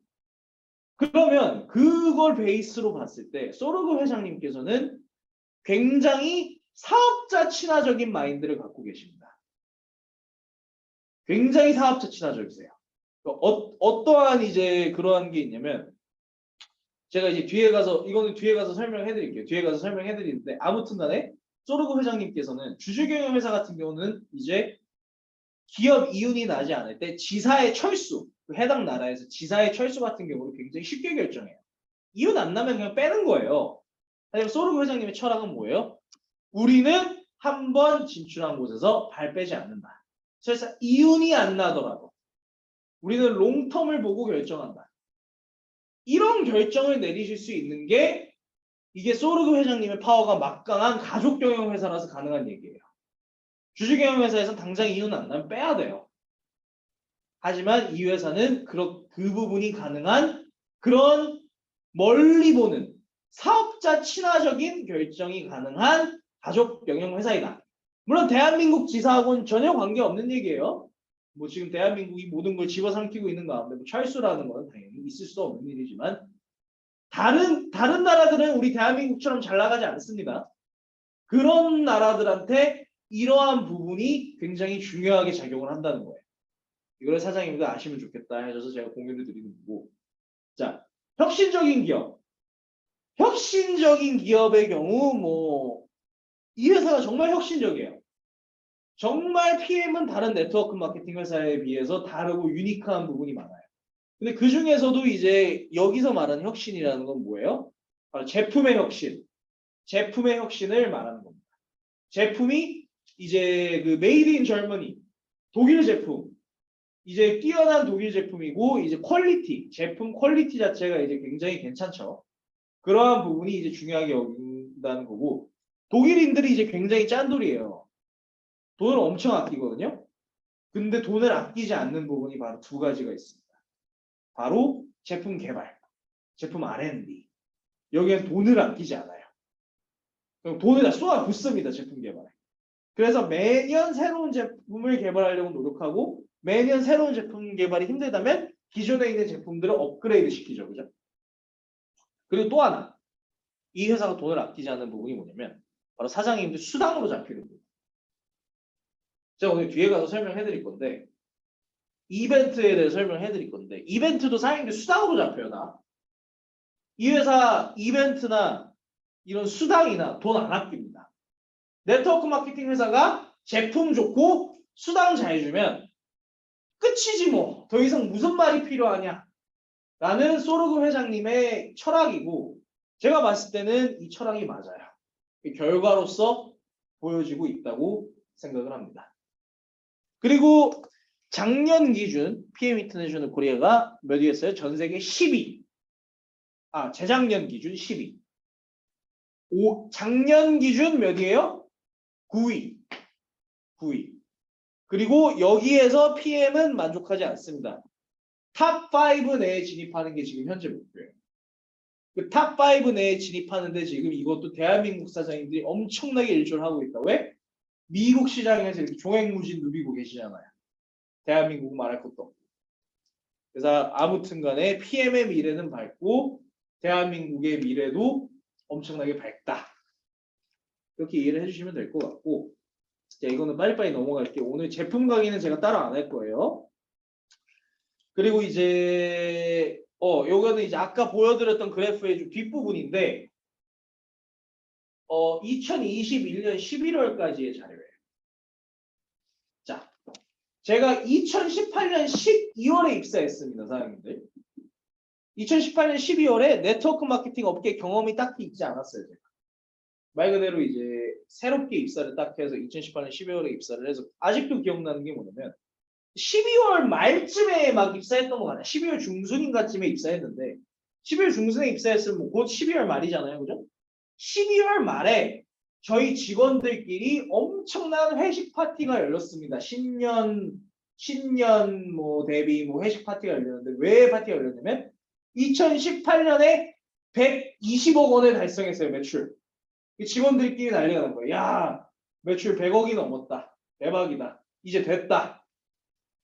그러면 그걸 베이스로 봤을 때 소르그 회장님께서는 굉장히 사업자 친화적인 마인드를 갖고 계십니다. 굉장히 사업자 친화적이세요. 어떠한 이제 그러한 게 있냐면 제가 이제 뒤에 가서 이거는 뒤에 가서 설명해 드릴게요. 뒤에 가서 설명해 드리는데 아무튼 간에 소르그 회장님께서는 주주경영 회사 같은 경우는 이제 기업 이윤이 나지 않을 때 지사의 철수, 그 해당 나라에서 지사의 철수 같은 경우를 굉장히 쉽게 결정해요. 이윤 안 나면 그냥 빼는 거예요. 하지만 소르그 회장님의 철학은 뭐예요? 우리는 한 번 진출한 곳에서 발 빼지 않는다. 그래서 이윤이 안 나더라도 우리는 롱텀을 보고 결정한다. 이런 결정을 내리실 수 있는 게 이게 소르그 회장님의 파워가 막강한 가족 경영 회사라서 가능한 얘기예요. 주주 경영 회사에서는 당장 이윤 안 나면 빼야 돼요. 하지만 이 회사는 그 부분이 가능한 그런 멀리 보는 사업자 친화적인 결정이 가능한 가족 경영 회사이다. 물론 대한민국 지사하고는 전혀 관계없는 얘기예요. 뭐 지금 대한민국이 모든 걸 집어삼키고 있는 가운데 뭐 철수라는 건 당연히 있을 수 없는 일이지만 다른 나라들은 우리 대한민국처럼 잘 나가지 않습니다. 그런 나라들한테 이러한 부분이 굉장히 중요하게 작용을 한다는 거예요. 이걸 사장님도 아시면 좋겠다 해서 제가 공유를 드리는 거고. 자, 혁신적인 기업. 혁신적인 기업의 경우 뭐 이 회사가 정말 혁신적이에요. 정말 PM은 다른 네트워크 마케팅 회사에 비해서 다르고 유니크한 부분이 많아요. 근데 그 중에서도 이제 여기서 말하는 혁신이라는 건 뭐예요? 바로 제품의 혁신. 제품의 혁신을 말하는 겁니다. 제품이 이제 그 메이드 인 저머니 독일 제품 이제 뛰어난 독일 제품이고 이제 퀄리티 제품 퀄리티 자체가 이제 굉장히 괜찮죠. 그러한 부분이 이제 중요하게 여긴다는 거고 독일인들이 이제 굉장히 짠돌이에요. 돈을 엄청 아끼거든요. 근데 돈을 아끼지 않는 부분이 바로 두 가지가 있습니다. 바로 제품 개발, 제품 R&D. 여기엔 돈을 아끼지 않아요. 그럼 돈을 다 쏟아 붓습니다. 제품 개발에. 그래서 매년 새로운 제품을 개발하려고 노력하고 매년 새로운 제품 개발이 힘들다면 기존에 있는 제품들을 업그레이드 시키죠. 그죠? 그리고 또 하나. 이 회사가 돈을 아끼지 않는 부분이 뭐냐면 바로 사장님들 수당으로 잡히는 거예요. 제가 오늘 뒤에 가서 설명해 드릴 건데 이벤트에 대해 설명해 드릴 건데 이벤트도 사장님들 수당으로 잡혀요. 다. 이 회사 이벤트나 이런 수당이나 돈 안 아낍니다. 네트워크 마케팅 회사가 제품 좋고 수당 잘 주면 끝이지 뭐. 더 이상 무슨 말이 필요하냐. 라는 소르그 회장님의 철학이고 제가 봤을 때는 이 철학이 맞아요. 결과로서 보여지고 있다고 생각을 합니다. 그리고 작년 기준 PM 인터내셔널 코리아가 몇 위였어요? 전 세계 10위. 재작년 기준 10위. 작년 기준 몇 위예요? 9위. 9위. 그리고 여기에서 PM은 만족하지 않습니다. 탑5 내에 진입하는 게 지금 현재 목표예요. 그 탑5 내에 진입하는데 지금 이것도 대한민국 사장님들이 엄청나게 일조를 하고 있다. 왜? 미국 시장에서 이렇게 종횡무진 누비고 계시잖아요. 대한민국 말할 것도 없고. 그래서 아무튼 간에 PM의 미래는 밝고 대한민국의 미래도 엄청나게 밝다. 이렇게 이해를 해주시면 될 것 같고 자, 이거는 빨리빨리 넘어갈게요. 오늘 제품 강의는 제가 따로 안 할 거예요. 그리고 이제 요거는 이제 아까 보여드렸던 그래프의 좀 뒷부분인데 2021년 11월까지의 자료예요. 자, 제가 2018년 12월에 입사했습니다, 사장님들. 2018년 12월에 네트워크 마케팅 업계 경험이 딱히 있지 않았어요. 제가. 말 그대로 이제 새롭게 입사를 딱 해서 2018년 12월에 입사를 해서 아직도 기억나는 게 뭐냐면 12월 말쯤에 막 입사했던 거 같아요. 12월 중순인가쯤에 입사했는데 12월 중순에 입사했으면 뭐곧 12월 말이잖아요. 그죠? 12월 말에 저희 직원들끼리 엄청난 회식 파티가 열렸습니다. 신년 뭐 대비 뭐 회식 파티가 열렸는데 왜 파티가 열렸냐면 2018년에 120억 원을 달성했어요. 매출. 직원들끼리 난리가 난 거예요. 야, 매출 100억이 넘었다. 대박이다. 이제 됐다.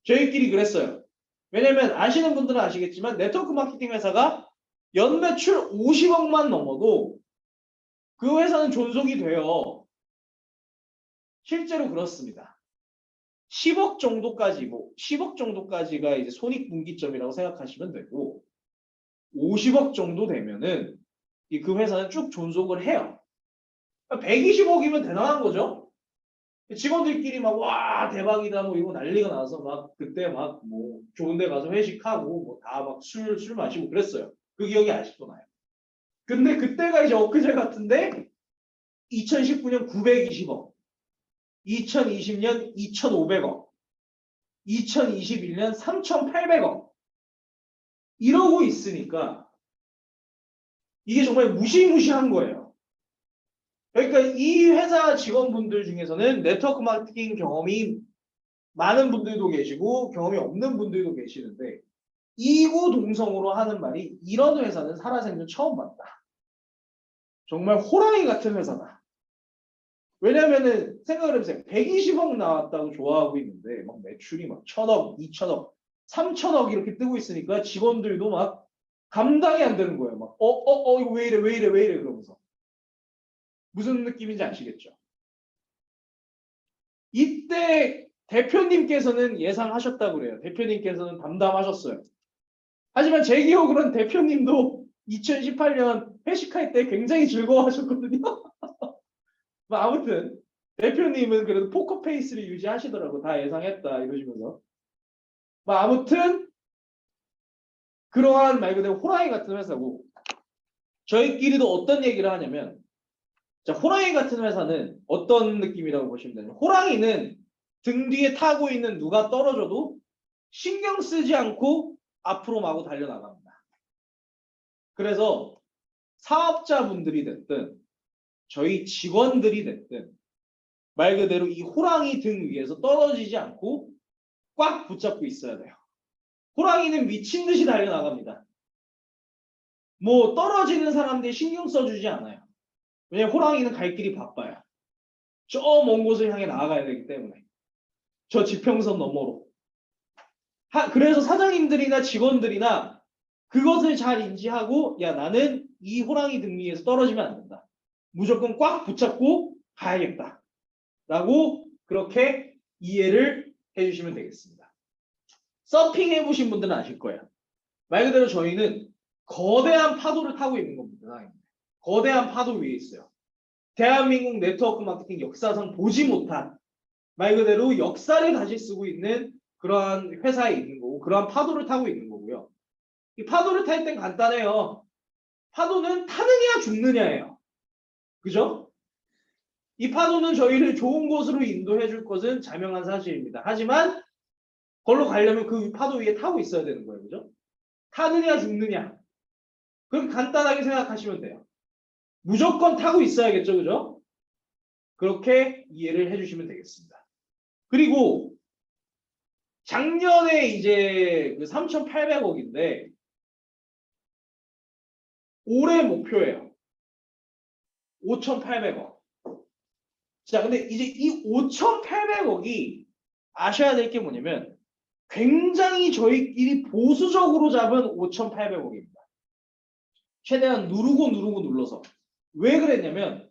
저희끼리 그랬어요. 왜냐면 아시는 분들은 아시겠지만 네트워크 마케팅 회사가 연 매출 50억만 넘어도 그 회사는 존속이 돼요. 실제로 그렇습니다. 10억 정도까지, 10억 정도까지가 이제 손익분기점이라고 생각하시면 되고, 50억 정도 되면은 그 회사는 쭉 존속을 해요. 120억이면 대단한 거죠? 직원들끼리 막, 와, 대박이다, 뭐, 이거 난리가 나서 막, 그때 막, 뭐, 좋은 데 가서 회식하고, 뭐, 다 막 술 마시고 그랬어요. 그 기억이 아직도 나요. 근데 그때가 이제 엊그제 같은데, 2019년 920억, 2020년 2,500억, 2021년 3,800억. 이러고 있으니까 이게 정말 무시무시한 거예요. 그러니까 이 회사 직원분들 중에서는 네트워크 마케팅 경험이 많은 분들도 계시고 경험이 없는 분들도 계시는데 이구동성으로 하는 말이 이런 회사는 살아생전 처음 봤다. 정말 호랑이 같은 회사다. 왜냐면은 생각을 해보세요. 120억 나왔다고 좋아하고 있는데 막 매출이 막 1,000억, 2,000억, 3,000억 이렇게 뜨고 있으니까 직원들도 막 감당이 안 되는 거예요. 막 이거 왜 이래 그러면서. 무슨 느낌인지 아시겠죠? 이때 대표님께서는 예상하셨다고 그래요. 대표님께서는 담담하셨어요. 하지만 제 기억으로는 대표님도 2018년 회식할 때 굉장히 즐거워하셨거든요. 아무튼 대표님은 그래도 포커 페이스를 유지하시더라고. 다 예상했다 이러시면서. 아무튼 그러한 말 그대로 호랑이 같은 회사고 저희끼리도 어떤 얘기를 하냐면 자, 호랑이 같은 회사는 어떤 느낌이라고 보시면 되냐면 호랑이는 등 뒤에 타고 있는 누가 떨어져도 신경 쓰지 않고 앞으로 마구 달려나갑니다. 그래서 사업자분들이 됐든 저희 직원들이 됐든 말 그대로 이 호랑이 등 위에서 떨어지지 않고 꽉 붙잡고 있어야 돼요. 호랑이는 미친 듯이 달려나갑니다. 뭐 떨어지는 사람들이 신경 써주지 않아요. 왜냐면 호랑이는 갈 길이 바빠요. 저 먼 곳을 향해 나아가야 되기 때문에. 저 지평선 너머로. 그래서 사장님들이나 직원들이나 그것을 잘 인지하고 야 나는 이 호랑이 등 위에서 떨어지면 안 된다. 무조건 꽉 붙잡고 가야겠다. 라고 그렇게 이해를 해주시면 되겠습니다. 서핑 해보신 분들은 아실 거예요. 말 그대로 저희는 거대한 파도를 타고 있는 겁니다. 거대한 파도 위에 있어요. 대한민국 네트워크 마케팅 역사상 보지 못한 말 그대로 역사를 다시 쓰고 있는 그러한 회사에 있는 거고 그러한 파도를 타고 있는 거고요. 이 파도를 탈 땐 간단해요. 파도는 타느냐 죽느냐예요. 그죠? 이 파도는 저희를 좋은 곳으로 인도해 줄 것은 자명한 사실입니다. 하지만 걸로 가려면 그 파도 위에 타고 있어야 되는 거예요. 그죠? 타느냐 죽느냐. 그럼 간단하게 생각하시면 돼요. 무조건 타고 있어야겠죠. 그죠? 그렇게 이해를 해주시면 되겠습니다. 그리고 작년에 이제 그 3,800억인데 올해 목표예요. 5,800억. 자, 근데 이제 이 5,800억이 아셔야 될 게 뭐냐면 굉장히 저희끼리 보수적으로 잡은 5,800억입니다. 최대한 누르고 눌러서. 왜 그랬냐면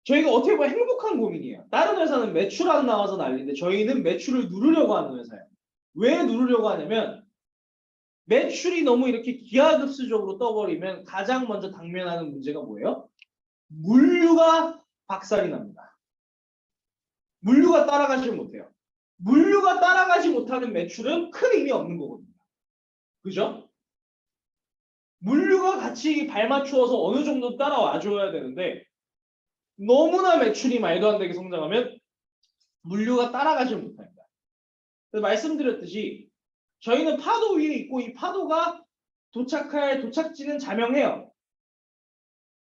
저희가 어떻게 보면 행복한 고민이에요. 다른 회사는 매출 안 나와서 난리인데 저희는 매출을 누르려고 하는 회사예요. 왜 누르려고 하냐면 매출이 너무 이렇게 기하급수적으로 떠버리면 가장 먼저 당면하는 문제가 뭐예요? 물류가 박살이 납니다. 물류가 따라가지 못해요. 물류가 따라가지 못하는 매출은 큰 의미 없는 거거든요. 그죠? 물류가 같이 발맞추어서 어느 정도 따라와 줘야 되는데 너무나 매출이 말도 안 되게 성장하면 물류가 따라가지 못합니다. 그래서 말씀드렸듯이 저희는 파도 위에 있고 이 파도가 도착할 도착지는 자명해요.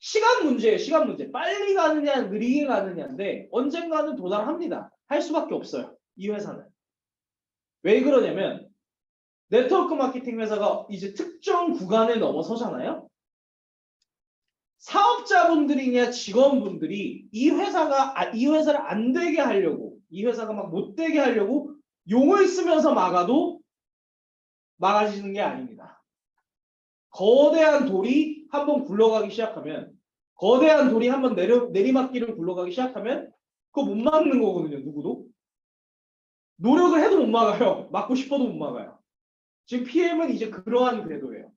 시간 문제예요. 시간 문제. 빨리 가느냐 느리게 가느냐인데 언젠가는 도달합니다. 할 수밖에 없어요. 이 회사는. 왜 그러냐면 네트워크 마케팅 회사가 이제 특정 구간을 넘어서잖아요. 사업자분들이냐 직원분들이 이 회사를 안 되게 하려고, 이 회사가 막 못 되게 하려고 용을 쓰면서 막아도 막아지는 게 아닙니다. 거대한 돌이 한번 굴러가기 시작하면, 거대한 돌이 한번 내리막길을 굴러가기 시작하면 그거 못 막는 거거든요. 누구도. 노력을 해도 못 막아요. 막고 싶어도 못 막아요. 지금 PM은 이제 그러한 궤도예요.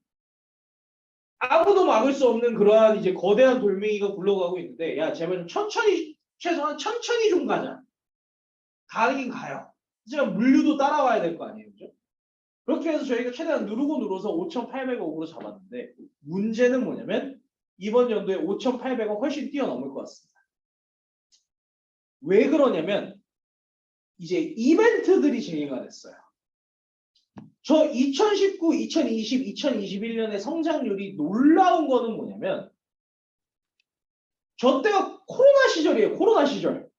아무도 막을 수 없는 그러한 이제 거대한 돌멩이가 굴러가고 있는데, 야 제발 좀 천천히, 최소한 천천히 좀 가자. 가긴 가요. 하지만 물류도 따라와야 될 거 아니에요, 그죠? 그렇게 해서 저희가 최대한 누르고 눌러서 5,800억으로 잡았는데, 문제는 뭐냐면 이번 연도에 5,800억 훨씬 뛰어넘을 것 같습니다. 왜 그러냐면 이제 이벤트들이 재개가 됐어요. 저 2019, 2020, 2021년의 성장률이 놀라운 거는 뭐냐면 저 때가 코로나 시절이에요. 코로나 시절.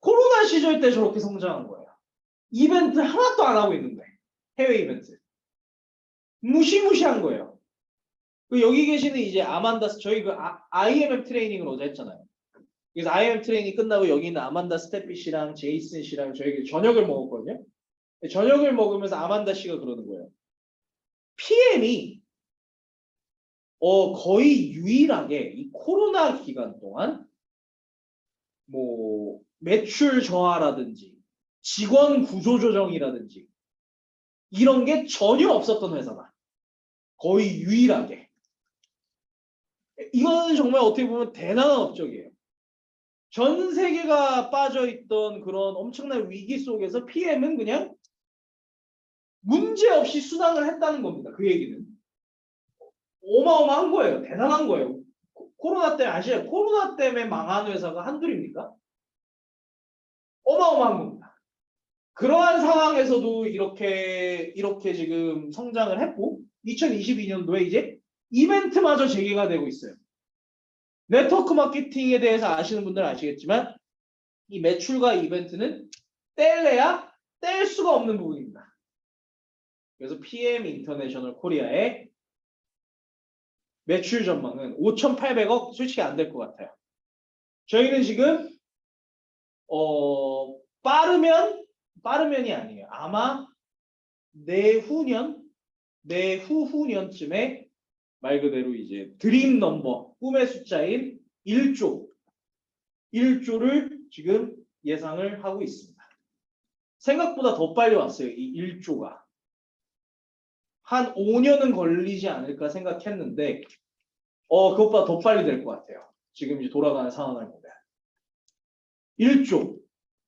코로나 시절 때 저렇게 성장한 거예요. 이벤트 하나도 안 하고 있는데. 해외 이벤트. 무시무시한 거예요. 여기 계시는 이제 아만다, 저희 그 IMF 트레이닝을 어제 했잖아요. 그래서 IMF 트레이닝 끝나고 여기 있는 아만다 스태피 씨랑 제이슨 씨랑 저희 저녁을 먹었거든요. 저녁을 먹으면서 아만다 씨가 그러는 거예요. PM이 거의 유일하게 이 코로나 기간 동안 뭐 매출 저하라든지 직원 구조 조정이라든지 이런 게 전혀 없었던 회사다. 거의 유일하게. 이거는 정말 어떻게 보면 대단한 업적이에요. 전 세계가 빠져있던 그런 엄청난 위기 속에서 PM은 그냥 문제없이 순항을 했다는 겁니다. 그 얘기는. 어마어마한 거예요. 대단한 거예요. 코로나 때문에 아시죠? 코로나 때문에 망한 회사가 한둘입니까? 어마어마한 겁니다. 그러한 상황에서도 이렇게 지금 성장을 했고 2022년도에 이제 이벤트마저 재개가 되고 있어요. 네트워크 마케팅에 대해서 아시는 분들은 아시겠지만 이 매출과 이벤트는 뗄래야 뗄 수가 없는 부분입니다. 그래서 PM 인터내셔널 코리아의 매출 전망은 5,800억 솔직히 안 될 것 같아요. 저희는 지금 빠르면이 아니에요. 아마 내후년쯤에 말 그대로 이제 드림 넘버, 꿈의 숫자인 1조를 지금 예상을 하고 있습니다. 생각보다 더 빨리 왔어요. 이 1조가. 한 5년은 걸리지 않을까 생각했는데 그것보다 더 빨리 될 것 같아요. 지금 이제 돌아가는 상황을 보면. 1조.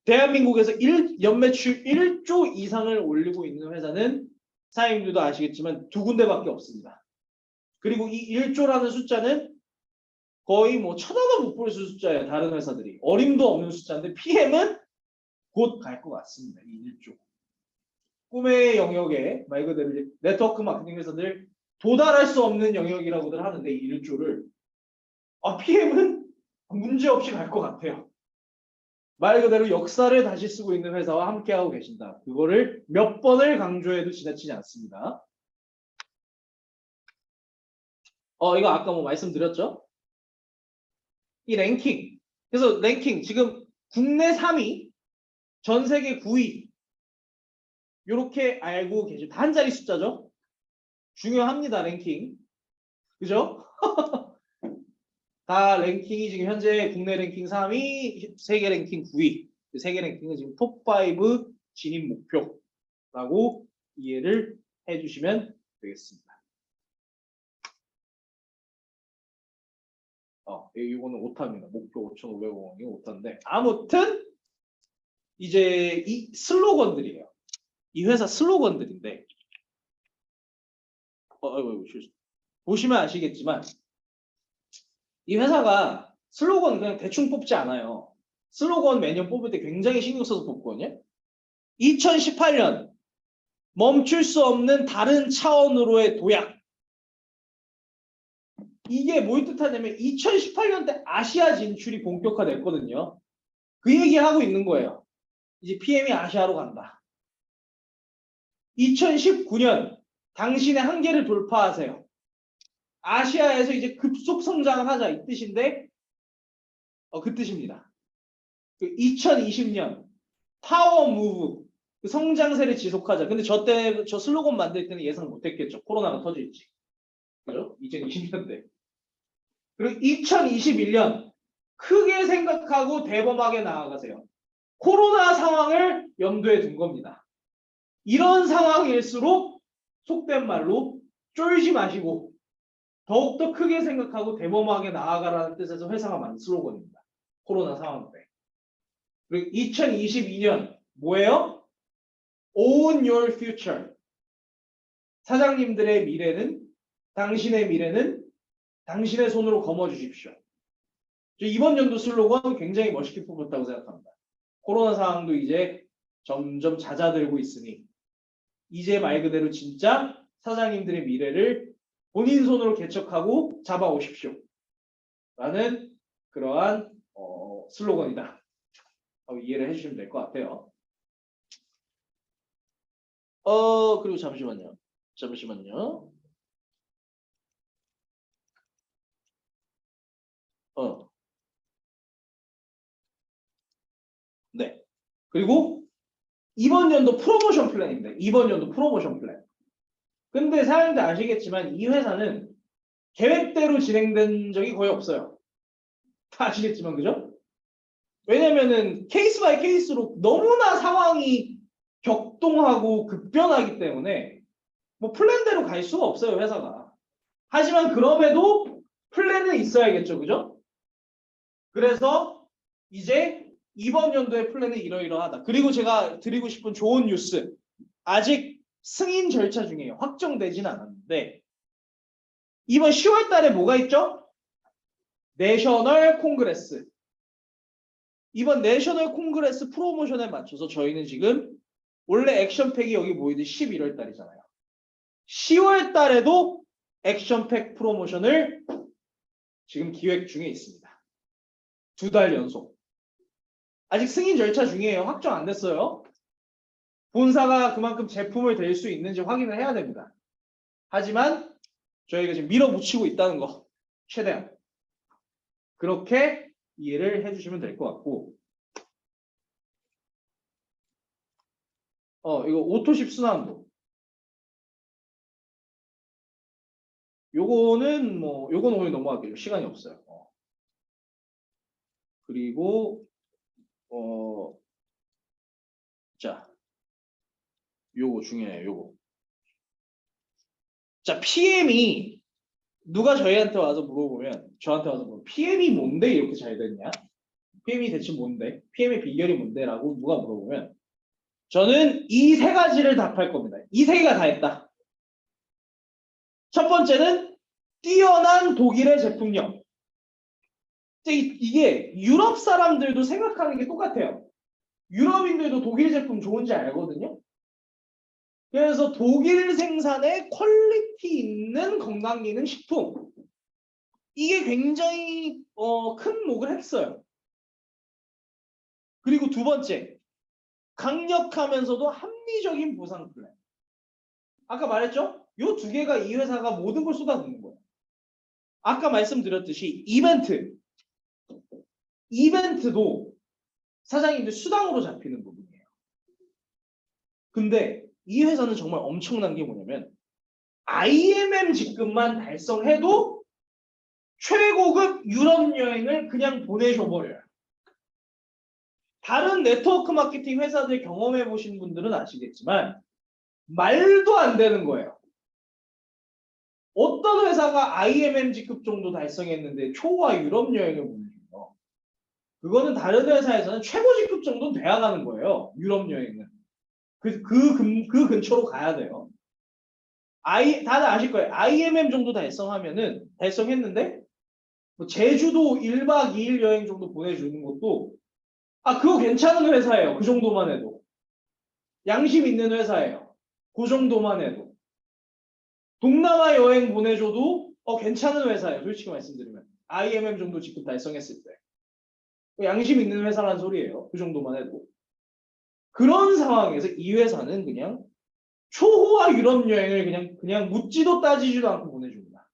대한민국에서 연매출 1조 이상을 올리고 있는 회사는 사장님들도 아시겠지만 두 군데밖에 없습니다. 그리고 이 1조라는 숫자는 거의 뭐 쳐다도 못 볼 숫자예요. 다른 회사들이. 어림도 없는 숫자인데 PM은 곧 갈 것 같습니다. 이 1조. 꿈의 영역에 말 그대로 네트워크 마케팅 회사들 도달할 수 없는 영역이라고들 하는데 이 1조를 PM은 문제없이 갈 것 같아요. 말 그대로 역사를 다시 쓰고 있는 회사와 함께하고 계신다. 그거를 몇 번을 강조해도 지나치지 않습니다. 이거 아까 뭐 말씀드렸죠? 이 랭킹. 그래서 랭킹 지금 국내 3위, 전 세계 9위. 이렇게 알고 계시죠? 다 한 자리 숫자죠? 중요합니다, 랭킹. 그죠? 다 랭킹이 지금 현재 국내 랭킹 3위, 세계 랭킹 9위. 세계 랭킹은 지금 톱5 진입 목표라고 이해를 해주시면 되겠습니다. 이거는 오타입니다. 목표 5,500원이 오타인데 아무튼 이제 이 슬로건들이에요. 이 회사 슬로건들인데 실수. 보시면 아시겠지만 이 회사가 슬로건 그냥 대충 뽑지 않아요. 슬로건 매년 뽑을 때 굉장히 신경 써서 뽑거든요. 2018년 멈출 수 없는 다른 차원으로의 도약. 이게 뭘 뜻하냐면 2018년 때 아시아 진출이 본격화됐거든요. 그 얘기하고 있는 거예요. 이제 PM이 아시아로 간다. 2019년 당신의 한계를 돌파하세요. 아시아에서 이제 급속 성장을 하자 이 뜻인데 그 뜻입니다. 2020년 파워 무브 그 성장세를 지속하자. 근데 저 슬로건 만들 때는 예상 못했겠죠. 코로나가 터질지. 그죠? 2020년 때. 그리고 2021년 크게 생각하고 대범하게 나아가세요. 코로나 상황을 염두에 둔 겁니다. 이런 상황일수록 속된 말로 쫄지 마시고 더욱더 크게 생각하고 대범하게 나아가라는 뜻에서 회사가 만든 슬로건입니다. 코로나 상황 때. 그리고 2022년 뭐예요? Own your future. 사장님들의 미래는 당신의 미래는 당신의 손으로 거머쥐십시오. 이번 연도 슬로건 굉장히 멋있게 뽑았다고 생각합니다. 코로나 상황도 이제 점점 잦아들고 있으니 이제 말 그대로 진짜 사장님들의 미래를 본인 손으로 개척하고 잡아오십시오. 라는 그러한 슬로건이다. 이해를 해주시면 될 것 같아요. 그리고 잠시만요. 네. 그리고 이번 연도 프로모션 플랜입니다. 이번 연도 프로모션 플랜. 근데 사장님들 아시겠지만 이 회사는 계획대로 진행된 적이 거의 없어요. 다 아시겠지만 그죠? 왜냐면은 케이스 바이 케이스로 너무나 상황이 격동하고 급변하기 때문에 뭐 플랜대로 갈 수가 없어요 회사가. 하지만 그럼에도 플랜은 있어야겠죠 그죠? 그래서 이제 이번 연도의 플랜은 이러이러하다. 그리고 제가 드리고 싶은 좋은 뉴스 아직 승인 절차 중이에요. 확정되지는 않았는데 이번 10월 달에 뭐가 있죠? 내셔널 콩그레스. 이번 내셔널 콩그레스 프로모션에 맞춰서 저희는 지금 원래 액션팩이 여기 모이는 11월 달이잖아요. 10월 달에도 액션팩 프로모션을 지금 기획 중에 있습니다. 2달 연속. 아직 승인 절차 중이에요. 확정 안 됐어요. 본사가 그만큼 제품을 댈 수 있는지 확인을 해야 됩니다. 하지만 저희가 지금 밀어붙이고 있다는 거 최대한 그렇게 이해를 해주시면 될 것 같고 이거 오토십 순환도 요거는 오늘 넘어갈게요. 시간이 없어요. 그리고 자 요거 중요해요. 요거 자 PM이 누가 저희한테 와서 물어보면 저한테 와서 물어보면 PM이 뭔데 이렇게 잘 됐냐? PM이 대체 뭔데? PM의 비결이 뭔데? 라고 누가 물어보면 저는 이 세 가지를 답할 겁니다. 이 세 개가 다 했다. 첫 번째는 뛰어난 독일의 제품력. 이게 유럽 사람들도 생각하는 게 똑같아요. 유럽인들도 독일 제품 좋은지 알거든요. 그래서 독일 생산의 퀄리티 있는 건강기능 식품 이게 굉장히 큰 목을 했어요. 그리고 두 번째 강력하면서도 합리적인 보상 플랜. 아까 말했죠? 요 두 개가 이 회사가 모든 걸 쏟아붓는 거예요. 아까 말씀드렸듯이 이벤트도 사장님들 수당으로 잡히는 부분이에요. 근데 이 회사는 정말 엄청난 게 뭐냐면 IMM 직급만 달성해도 최고급 유럽 여행을 그냥 보내줘버려요. 다른 네트워크 마케팅 회사들 경험해 보신 분들은 아시겠지만 말도 안 되는 거예요. 어떤 회사가 IMM 직급 정도 달성했는데 초과 유럽 여행을 보내줘요. 그거는 다른 회사에서는 최고 직급 정도는 돼야 가는 거예요. 유럽 여행은. 그 근처로 가야 돼요. 다들 아실 거예요. IMM 정도 달성했는데 뭐 제주도 1박 2일 여행 정도 보내주는 것도 그거 괜찮은 회사예요. 그 정도만 해도. 양심 있는 회사예요. 그 정도만 해도. 동남아 여행 보내줘도 괜찮은 회사예요. 솔직히 말씀드리면. IMM 정도 직급 달성했을 때. 양심 있는 회사란 소리예요. 그 정도만 해도. 그런 상황에서 이 회사는 그냥 초호화 유럽 여행을 그냥 묻지도 따지지도 않고 보내줍니다.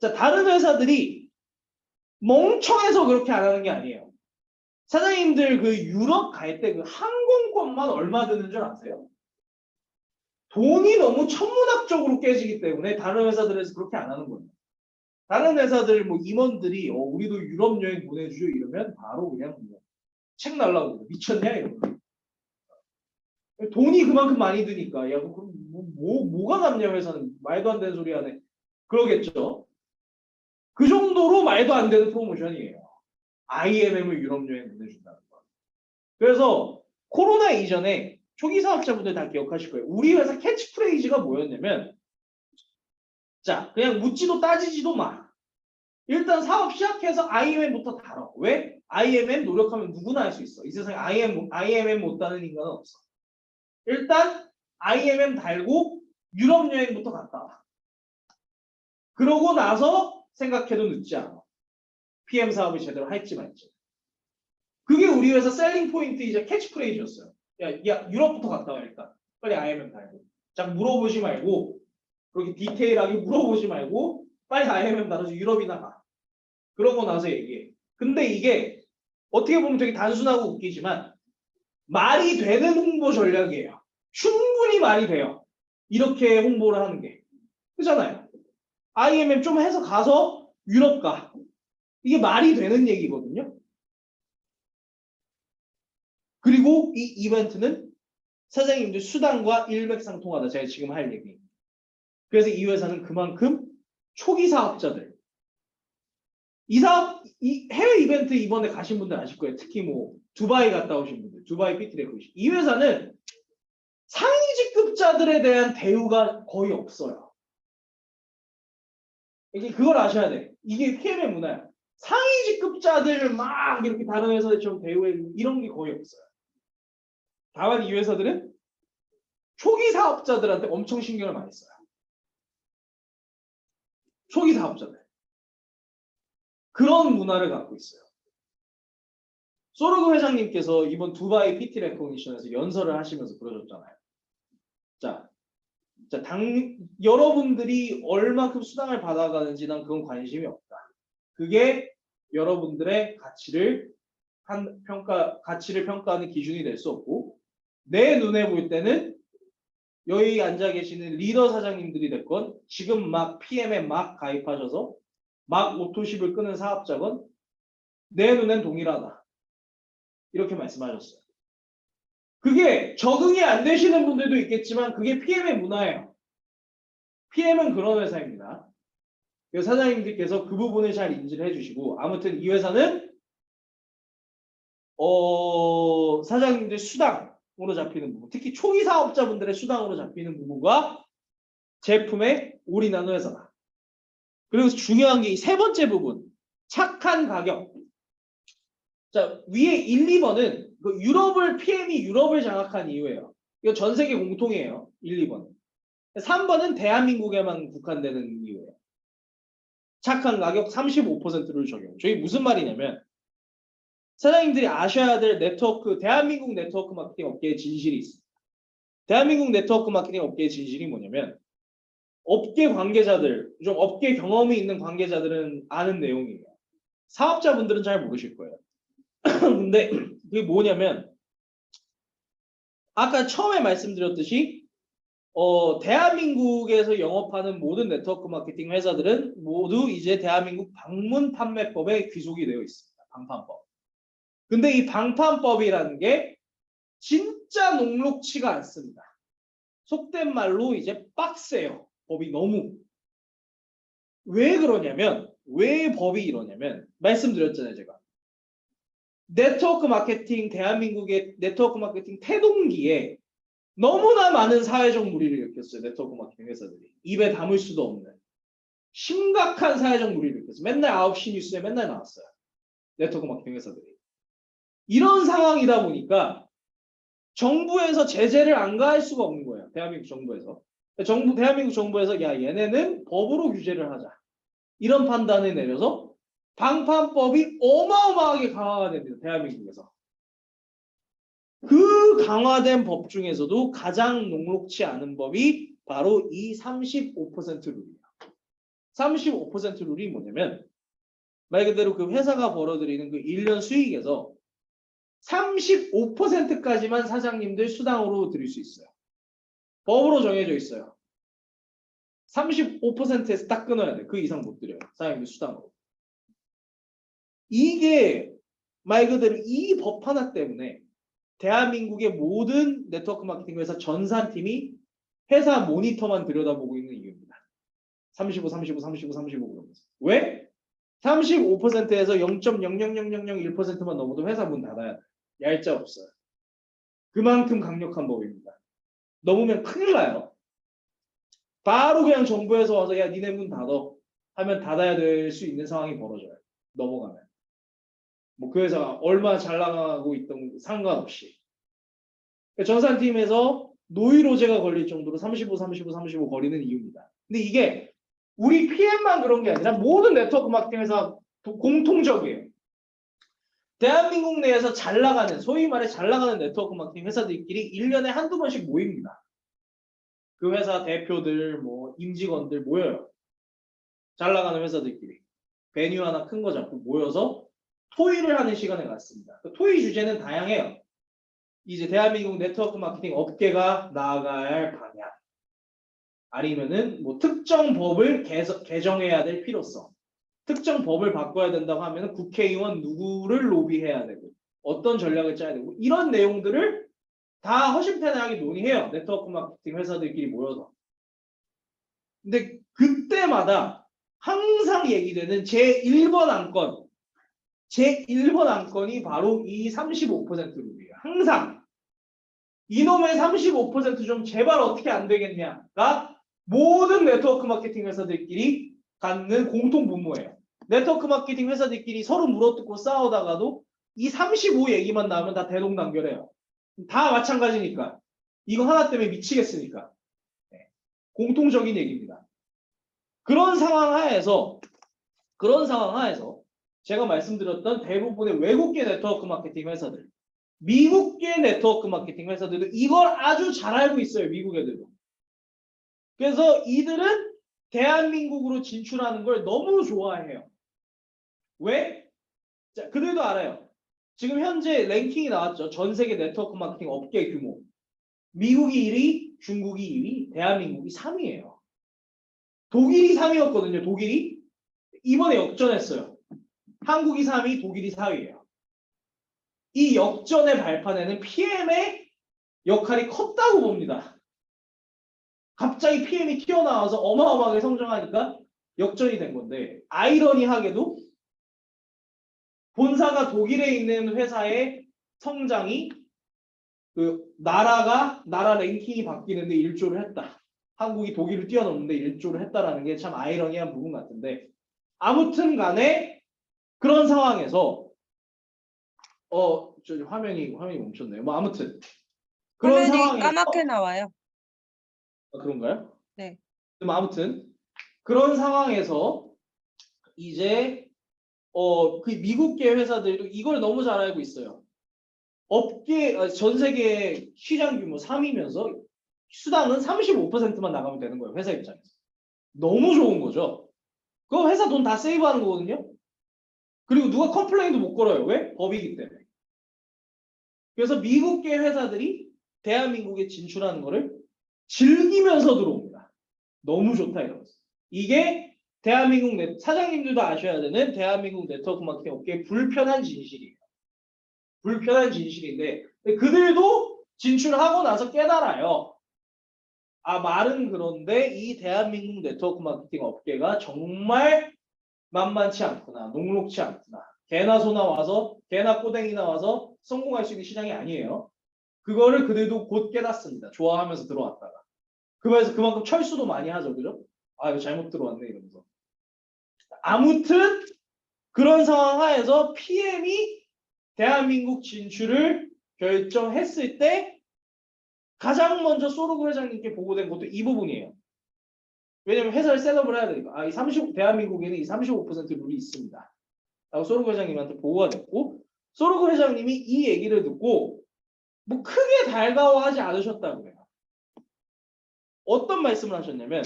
자, 다른 회사들이 멍청해서 그렇게 안 하는 게 아니에요. 사장님들 그 유럽 갈 때 그 항공권만 얼마 드는 줄 아세요? 돈이 너무 천문학적으로 깨지기 때문에 다른 회사들에서 그렇게 안 하는 거예요. 다른 회사들 뭐 임원들이 우리도 유럽 여행 보내주죠 이러면 바로 그냥 책 날라오고 미쳤냐 이러고. 돈이 그만큼 많이 드니까 야 그럼 뭐가 남냐 회사는 말도 안 되는 소리 하네. 그러겠죠. 그 정도로 말도 안 되는 프로모션이에요. IMM을 유럽 여행 보내준다는 거. 그래서 코로나 이전에 초기 사업자분들 다 기억하실 거예요. 우리 회사 캐치프레이즈가 뭐였냐면 자 그냥 묻지도 따지지도 마. 일단 사업 시작해서 IMM부터 다뤄. 왜? IMM 노력하면 누구나 할 수 있어. 이 세상에 IMM 못 따는 인간은 없어. 일단 IMM 달고 유럽 여행부터 갔다 와. 그러고 나서 생각해도 늦지 않아. PM 사업을 제대로 할지 말지. 그게 우리 회사 셀링 포인트이자 캐치프레이즈였어요. 야 유럽부터 갔다 와 일단. 빨리 IMM 달고. 자 물어보지 말고 그렇게 디테일하게 물어보지 말고 빨리 IMM 달아서 유럽이나 가. 그러고 나서 얘기해. 근데 이게 어떻게 보면 되게 단순하고 웃기지만 말이 되는 홍보 전략이에요. 충분히 말이 돼요. 이렇게 홍보를 하는 게. 그렇잖아요. IMM 좀 해서 가서 유럽 가. 이게 말이 되는 얘기거든요. 그리고 이 이벤트는 사장님들 수당과 일맥상통하다. 제가 지금 할 얘기. 그래서 이 회사는 그만큼 초기 사업자들. 이 해외 이벤트 이번에 가신 분들 아실 거예요. 특히 뭐 두바이 갔다 오신 분들, 두바이 피트레코. 이 회사는 상위 직급자들에 대한 대우가 거의 없어요. 이게 그걸 아셔야 돼. 이게 PM의 문화야. 상위 직급자들 막 이렇게 다른 회사들처럼 대우해 이런 게 거의 없어요. 다만 이 회사들은 초기 사업자들한테 엄청 신경을 많이 써요. 초기 사업자들. 그런 문화를 갖고 있어요. 소르그 회장님께서 이번 두바이 PT 레코니션에서 연설을 하시면서 그러셨잖아요. 여러분들이 얼마큼 수당을 받아가는지 난 그건 관심이 없다. 그게 여러분들의 가치를 평가하는 기준이 될 수 없고 내 눈에 볼 때는 여기 앉아 계시는 리더 사장님들이 됐건 지금 막 PM에 막 가입하셔서 막 오토십을 끄는 사업자건 내 눈엔 동일하다. 이렇게 말씀하셨어요. 그게 적응이 안 되시는 분들도 있겠지만 그게 PM의 문화예요. PM은 그런 회사입니다. 사장님들께서 그 부분을 잘 인지를 해주시고 아무튼 이 회사는 사장님들 수당으로 잡히는 부분 특히 초기 사업자분들의 수당으로 잡히는 부분과 제품에 올인하는 회사다. 그리고 중요한 게 이 세 번째 부분 착한 가격. 자 위에 1, 2번은 PM이 유럽을 장악한 이유예요. 이거 전 세계 공통이에요. 1, 2번은. 3번은 대한민국에만 국한되는 이유예요. 착한 가격 35%를 적용. 저게 무슨 말이냐면 사장님들이 아셔야 될 대한민국 네트워크 마케팅 업계의 진실이 있습니다. 대한민국 네트워크 마케팅 업계의 진실이 뭐냐면 업계 관계자들, 좀 업계 경험이 있는 관계자들은 아는 내용이에요. 사업자분들은 잘 모르실 거예요. 근데 그게 뭐냐면 아까 처음에 말씀드렸듯이 대한민국에서 영업하는 모든 네트워크 마케팅 회사들은 모두 이제 대한민국 방문 판매법에 귀속이 되어 있습니다. 방판법. 근데 이 방판법이라는 게 진짜 녹록치가 않습니다. 속된 말로 이제 빡세요. 법이 너무. 왜 그러냐면 왜 법이 이러냐면 말씀드렸잖아요. 제가. 네트워크 마케팅 대한민국의 네트워크 마케팅 태동기에 너무나 많은 사회적 무리를 일으켰어요. 네트워크 마케팅 회사들이. 입에 담을 수도 없는 심각한 사회적 무리를 일으켰어요. 맨날 9시 뉴스에 맨날 나왔어요. 네트워크 마케팅 회사들이. 이런 상황이다 보니까 정부에서 제재를 안 가할 수가 없는 거예요. 대한민국 정부에서. 대한민국 정부에서 야 얘네는 법으로 규제를 하자. 이런 판단을 내려서 방판법이 어마어마하게 강화가 됩니다. 대한민국에서. 그 강화된 법 중에서도 가장 녹록치 않은 법이 바로 이 35% 룰이에요. 35% 룰이 뭐냐면 말 그대로 그 회사가 벌어들이는 그 1년 수익에서 35%까지만 사장님들 수당으로 드릴 수 있어요. 법으로 정해져 있어요. 35%에서 딱 끊어야 돼. 그 이상 못 드려요. 사장님들 수당으로. 이게 말 그대로 이 법 하나 때문에 대한민국의 모든 네트워크 마케팅 회사 전산팀이 회사 모니터만 들여다보고 있는 이유입니다. 35, 35, 35, 35 그러면서. 왜? 35%에서 0.00001%만 넘어도 회사 문 닫아야 돼. 얄짤 없어요. 그만큼 강력한 법입니다. 넘으면 큰일 나요. 바로 그냥 정부에서 와서 야 니네 문 닫어 하면 닫아야 될 수 있는 상황이 벌어져요. 넘어가면. 뭐 그 회사가 얼마나 잘 나가고 있던 상관없이. 전산팀에서 노이로제가 걸릴 정도로 35, 35, 35 거리는 이유입니다. 근데 이게 우리 PM만 그런 게 아니라 모든 네트워크 마케팅 회사 공통적이에요. 대한민국 내에서 잘 나가는, 소위 말해 잘 나가는 네트워크 마케팅 회사들끼리 1년에 한두 번씩 모입니다. 그 회사 대표들, 뭐 임직원들 모여요. 잘 나가는 회사들끼리. 베뉴 하나 큰 거 잡고 모여서 토의를 하는 시간을 갖습니다. 그 토의 주제는 다양해요. 이제 대한민국 네트워크 마케팅 업계가 나아가야 할 방향. 아니면은 뭐 특정 법을 개정해야 될 필요성. 특정 법을 바꿔야 된다고 하면 국회의원 누구를 로비해야 되고 어떤 전략을 짜야 되고 이런 내용들을 다 허심탄회하게 논의해요. 네트워크 마케팅 회사들끼리 모여서. 근데 그때마다 항상 얘기되는 제1번 안건. 제1번 안건이 바로 이 35% 룰이에요. 항상. 이놈의 35% 좀 제발 어떻게 안 되겠냐가 모든 네트워크 마케팅 회사들끼리 갖는 공통 분모예요. 네트워크 마케팅 회사들끼리 서로 물어뜯고 싸우다가도 이 35 얘기만 나오면 다 대동단결해요. 다 마찬가지니까. 이거 하나 때문에 미치겠으니까. 네. 공통적인 얘기입니다. 그런 상황 하에서 제가 말씀드렸던 대부분의 외국계 네트워크 마케팅 회사들, 미국계 네트워크 마케팅 회사들도 이걸 아주 잘 알고 있어요. 미국 애들도. 그래서 이들은 대한민국으로 진출하는 걸 너무 좋아해요. 왜? 자, 그들도 알아요. 지금 현재 랭킹이 나왔죠. 전 세계 네트워크 마케팅 업계 규모. 미국이 1위, 중국이 2위, 대한민국이 3위예요. 독일이 3위였거든요. 독일이. 이번에 역전했어요. 한국이 3위, 독일이 4위예요. 이 역전의 발판에는 PM의 역할이 컸다고 봅니다. 갑자기 PM이 튀어나와서 어마어마하게 성장하니까 역전이 된 건데 아이러니하게도 본사가 독일에 있는 회사의 성장이 나라 랭킹이 바뀌는데 일조를 했다. 한국이 독일을 뛰어넘는데 일조를 했다라는 게 참 아이러니한 부분 같은데 아무튼 간에 그런 상황에서 저 화면이 멈췄네요. 뭐 아무튼 그런 화면이 상황에서 까맣게 나와요. 그런가요? 네. 뭐 아무튼 그런 상황에서 이제 그 미국계 회사들도 이걸 너무 잘 알고 있어요. 전 세계 시장 규모 3위면서 수당은 35%만 나가면 되는 거예요. 회사 입장에서. 너무 좋은 거죠. 그거 회사 돈 다 세이브하는 거거든요. 그리고 누가 컴플레인도 못 걸어요. 왜? 법이기 때문에. 그래서 미국계 회사들이 대한민국에 진출하는 거를 즐기면서 들어옵니다. 너무 좋다 이러면서. 이게 대한민국 사장님들도 아셔야 되는 대한민국 네트워크 마케팅 업계의 불편한 진실이에요. 불편한 진실인데 그들도 진출하고 나서 깨달아요. 말은 그런데 이 대한민국 네트워크 마케팅 업계가 정말 만만치 않구나. 녹록치 않구나. 개나 소나 와서 개나 꼬댕이나 와서 성공할 수 있는 시장이 아니에요. 그거를 그들도 곧 깨닫습니다. 좋아하면서 들어왔다가. 그래서 그만큼 철수도 많이 하죠. 그죠? 아, 이거 잘못 들어왔네 이러면서. 아무튼 그런 상황 하에서 PM이 대한민국 진출을 결정했을 때 가장 먼저 소르그 회장님께 보고된 것도 이 부분이에요. 왜냐면 회사를 셋업을 해야 되니까. 아, 대한민국에는 이 35% 룰이 있습니다. 라고 소르그 회장님한테 보고가 됐고, 소르그 회장님이 이 얘기를 듣고 뭐 크게 달가워하지 않으셨다고 해요. 어떤 말씀을 하셨냐면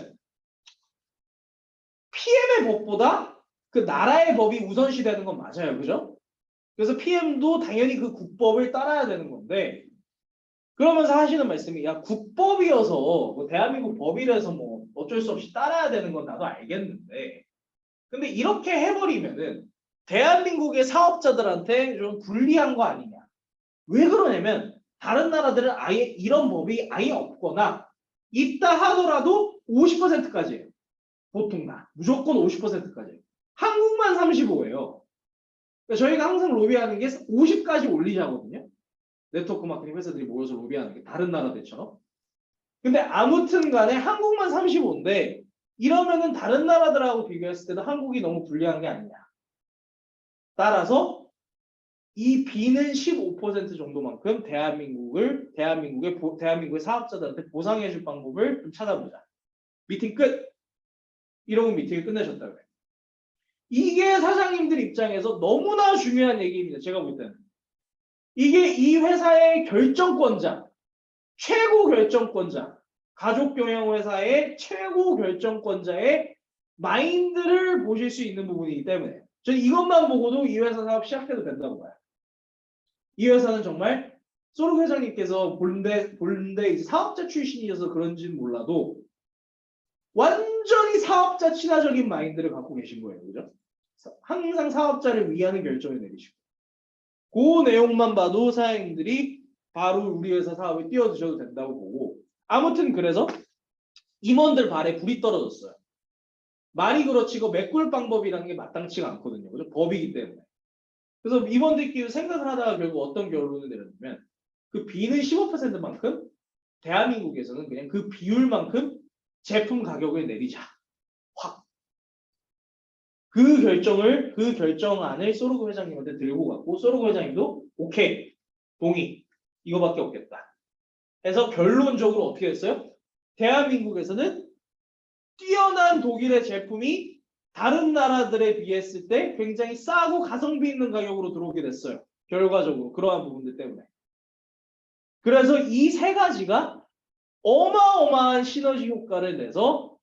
PM의 법보다 그 나라의 법이 우선시되는 건 맞아요. 그죠? 그래서 PM도 당연히 그 국법을 따라야 되는 건데, 그러면서 하시는 말씀이, 야, 국법이어서 뭐 대한민국 법이라서 뭐 어쩔 수 없이 따라야 되는 건 나도 알겠는데, 근데 이렇게 해버리면은 대한민국의 사업자들한테 좀 불리한 거 아니냐. 왜 그러냐면 다른 나라들은 아예 이런 법이 아예 없거나 있다 하더라도 50%까지예요. 보통 무조건 50%까지. 한국만 35예요. 그러니까 저희가 항상 로비하는 게 50까지 올리자거든요. 네트워크 마케팅 회사들이 모여서 로비하는 게 다른 나라들처럼. 근데 아무튼 간에 한국만 35인데 이러면은 다른 나라들하고 비교했을 때도 한국이 너무 불리한 게 아니냐. 따라서 이 B는 15% 정도만큼 대한민국의 사업자들한테 보상해 줄 방법을 좀 찾아보자. 미팅 끝. 이러고 미팅을 끝내셨다고 해요. 이게 사장님들 입장에서 너무나 중요한 얘기입니다. 제가 볼 때는. 이게 이 회사의 결정권자, 최고 결정권자, 가족경영회사의 최고 결정권자의 마인드를 보실 수 있는 부분이기 때문에 저는 이것만 보고도 이 회사 사업 시작해도 된다고 봐요. 이 회사는 정말 소르 회장님께서 본데 이제 사업자 출신이어서 그런지는 몰라도 완전히 사업자 친화적인 마인드를 갖고 계신 거예요. 그죠? 항상 사업자를 위하는 결정을 내리시고 그 내용만 봐도 사장님들이 바로 우리 회사 사업에 뛰어드셔도 된다고 보고, 아무튼 그래서 임원들 발에 불이 떨어졌어요. 말이 그렇지 이거 메꿀 방법이라는 게 마땅치가 않거든요. 그죠? 법이기 때문에. 그래서 임원들끼리 생각을 하다가 결국 어떤 결론을 내렸냐면 그 B는 15%만큼 대한민국에서는 그냥 그 비율만큼 제품 가격을 내리자. 확. 그 결정안을 소르그 회장님한테 들고 갔고, 소르그 회장님도 오케이, 동의, 이거밖에 없겠다. 해서 결론적으로 어떻게 됐어요? 대한민국에서는 뛰어난 독일의 제품이 다른 나라들에 비했을 때 굉장히 싸고 가성비 있는 가격으로 들어오게 됐어요. 결과적으로 그러한 부분들 때문에. 그래서 이 세 가지가 어마어마한 시너지 효과를 내서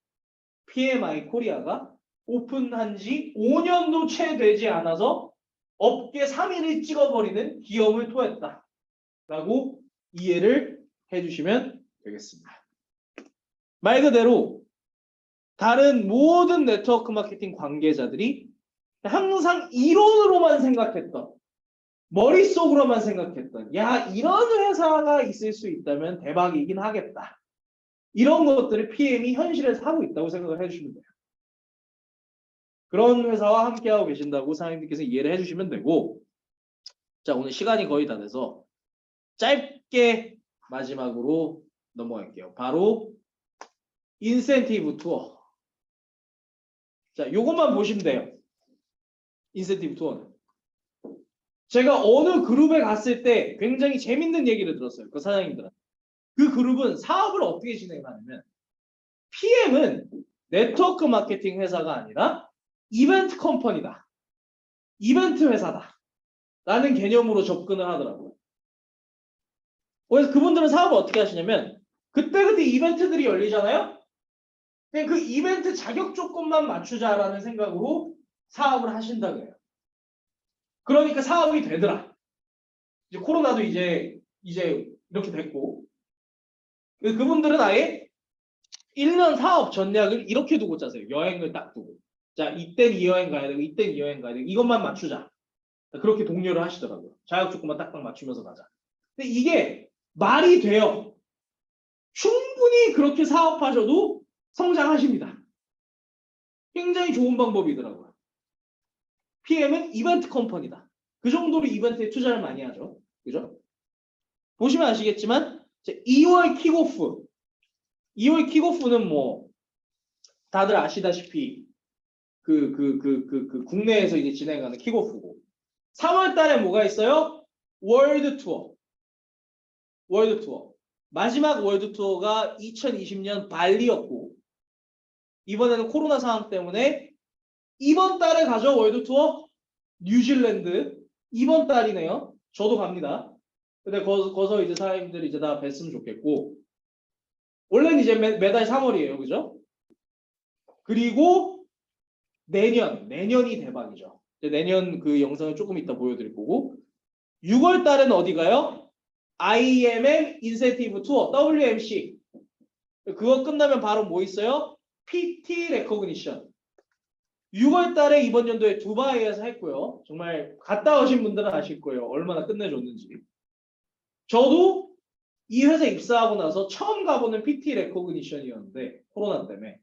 PMI 코리아가 오픈한 지 5년도 채 되지 않아서 업계 3위를 찍어버리는 기업을 토했다. 라고 이해를 해주시면 되겠습니다. 말 그대로 다른 모든 네트워크 마케팅 관계자들이 항상 이론으로만 생각했던, 머릿속으로만 생각했던, 야, 이런 회사가 있을 수 있다면 대박이긴 하겠다. 이런 것들을 PM이 현실에서 하고 있다고 생각을 해주시면 돼요. 그런 회사와 함께하고 계신다고 사장님들께서 이해를 해주시면 되고, 자, 오늘 시간이 거의 다 돼서 짧게 마지막으로 넘어갈게요. 바로 인센티브 투어. 자, 요것만 보시면 돼요. 인센티브 투어는. 제가 어느 그룹에 갔을 때 굉장히 재밌는 얘기를 들었어요. 그 사장님들한테. 그 그룹은 사업을 어떻게 진행하냐면 PM은 네트워크 마케팅 회사가 아니라 이벤트 컴퍼니다. 이벤트 회사다. 라는 개념으로 접근을 하더라고요. 그래서 그분들은 사업을 어떻게 하시냐면 그때그때 이벤트들이 열리잖아요. 그냥 그 이벤트 자격 조건만 맞추자라는 생각으로 사업을 하신다 그래요. 그러니까 사업이 되더라. 이제 코로나도 이제 이렇게 됐고, 그분들은 아예 1년 사업 전략을 이렇게 두고 짜세요. 여행을 딱 두고. 자, 이땐 이 여행 가야 되고, 이땐 이 여행 가야 되고, 이것만 맞추자. 그렇게 독려를 하시더라고요. 자격 조건만 딱딱 맞추면서 가자. 근데 이게 말이 돼요. 충분히 그렇게 사업하셔도 성장하십니다. 굉장히 좋은 방법이더라고요. PM은 이벤트 컴퍼니다. 그 정도로 이벤트에 투자를 많이 하죠. 그죠? 보시면 아시겠지만 2월 킥오프. 2월 킥오프는 뭐 다들 아시다시피 국내에서 이제 진행하는 킥오프고 3월 달에 뭐가 있어요? 월드 투어. 월드 투어. 마지막 월드 투어가 2020년 발리였고 이번에는 코로나 상황 때문에 이번 달에 가죠. 월드 투어 뉴질랜드 이번 달이네요. 저도 갑니다. 근데 거기서 이제 사장님들이 이제 다 뵀으면 좋겠고 원래는 이제 매달 3월이에요. 그죠? 그리고 내년이 대박이죠. 내년 그 영상을 조금 이따 보여드릴 거고 6월 달에는 어디 가요? IMM 인센티브 투어 WMC 그거 끝나면 바로 뭐 있어요? PT 레코그니션 6월 달에 이번 연도에 두바이에서 했고요. 정말 갔다 오신 분들은 아실 거예요. 얼마나 끝내줬는지. 저도 이 회사 입사하고 나서 처음 가보는 PT 레코그니션이었는데 코로나 때문에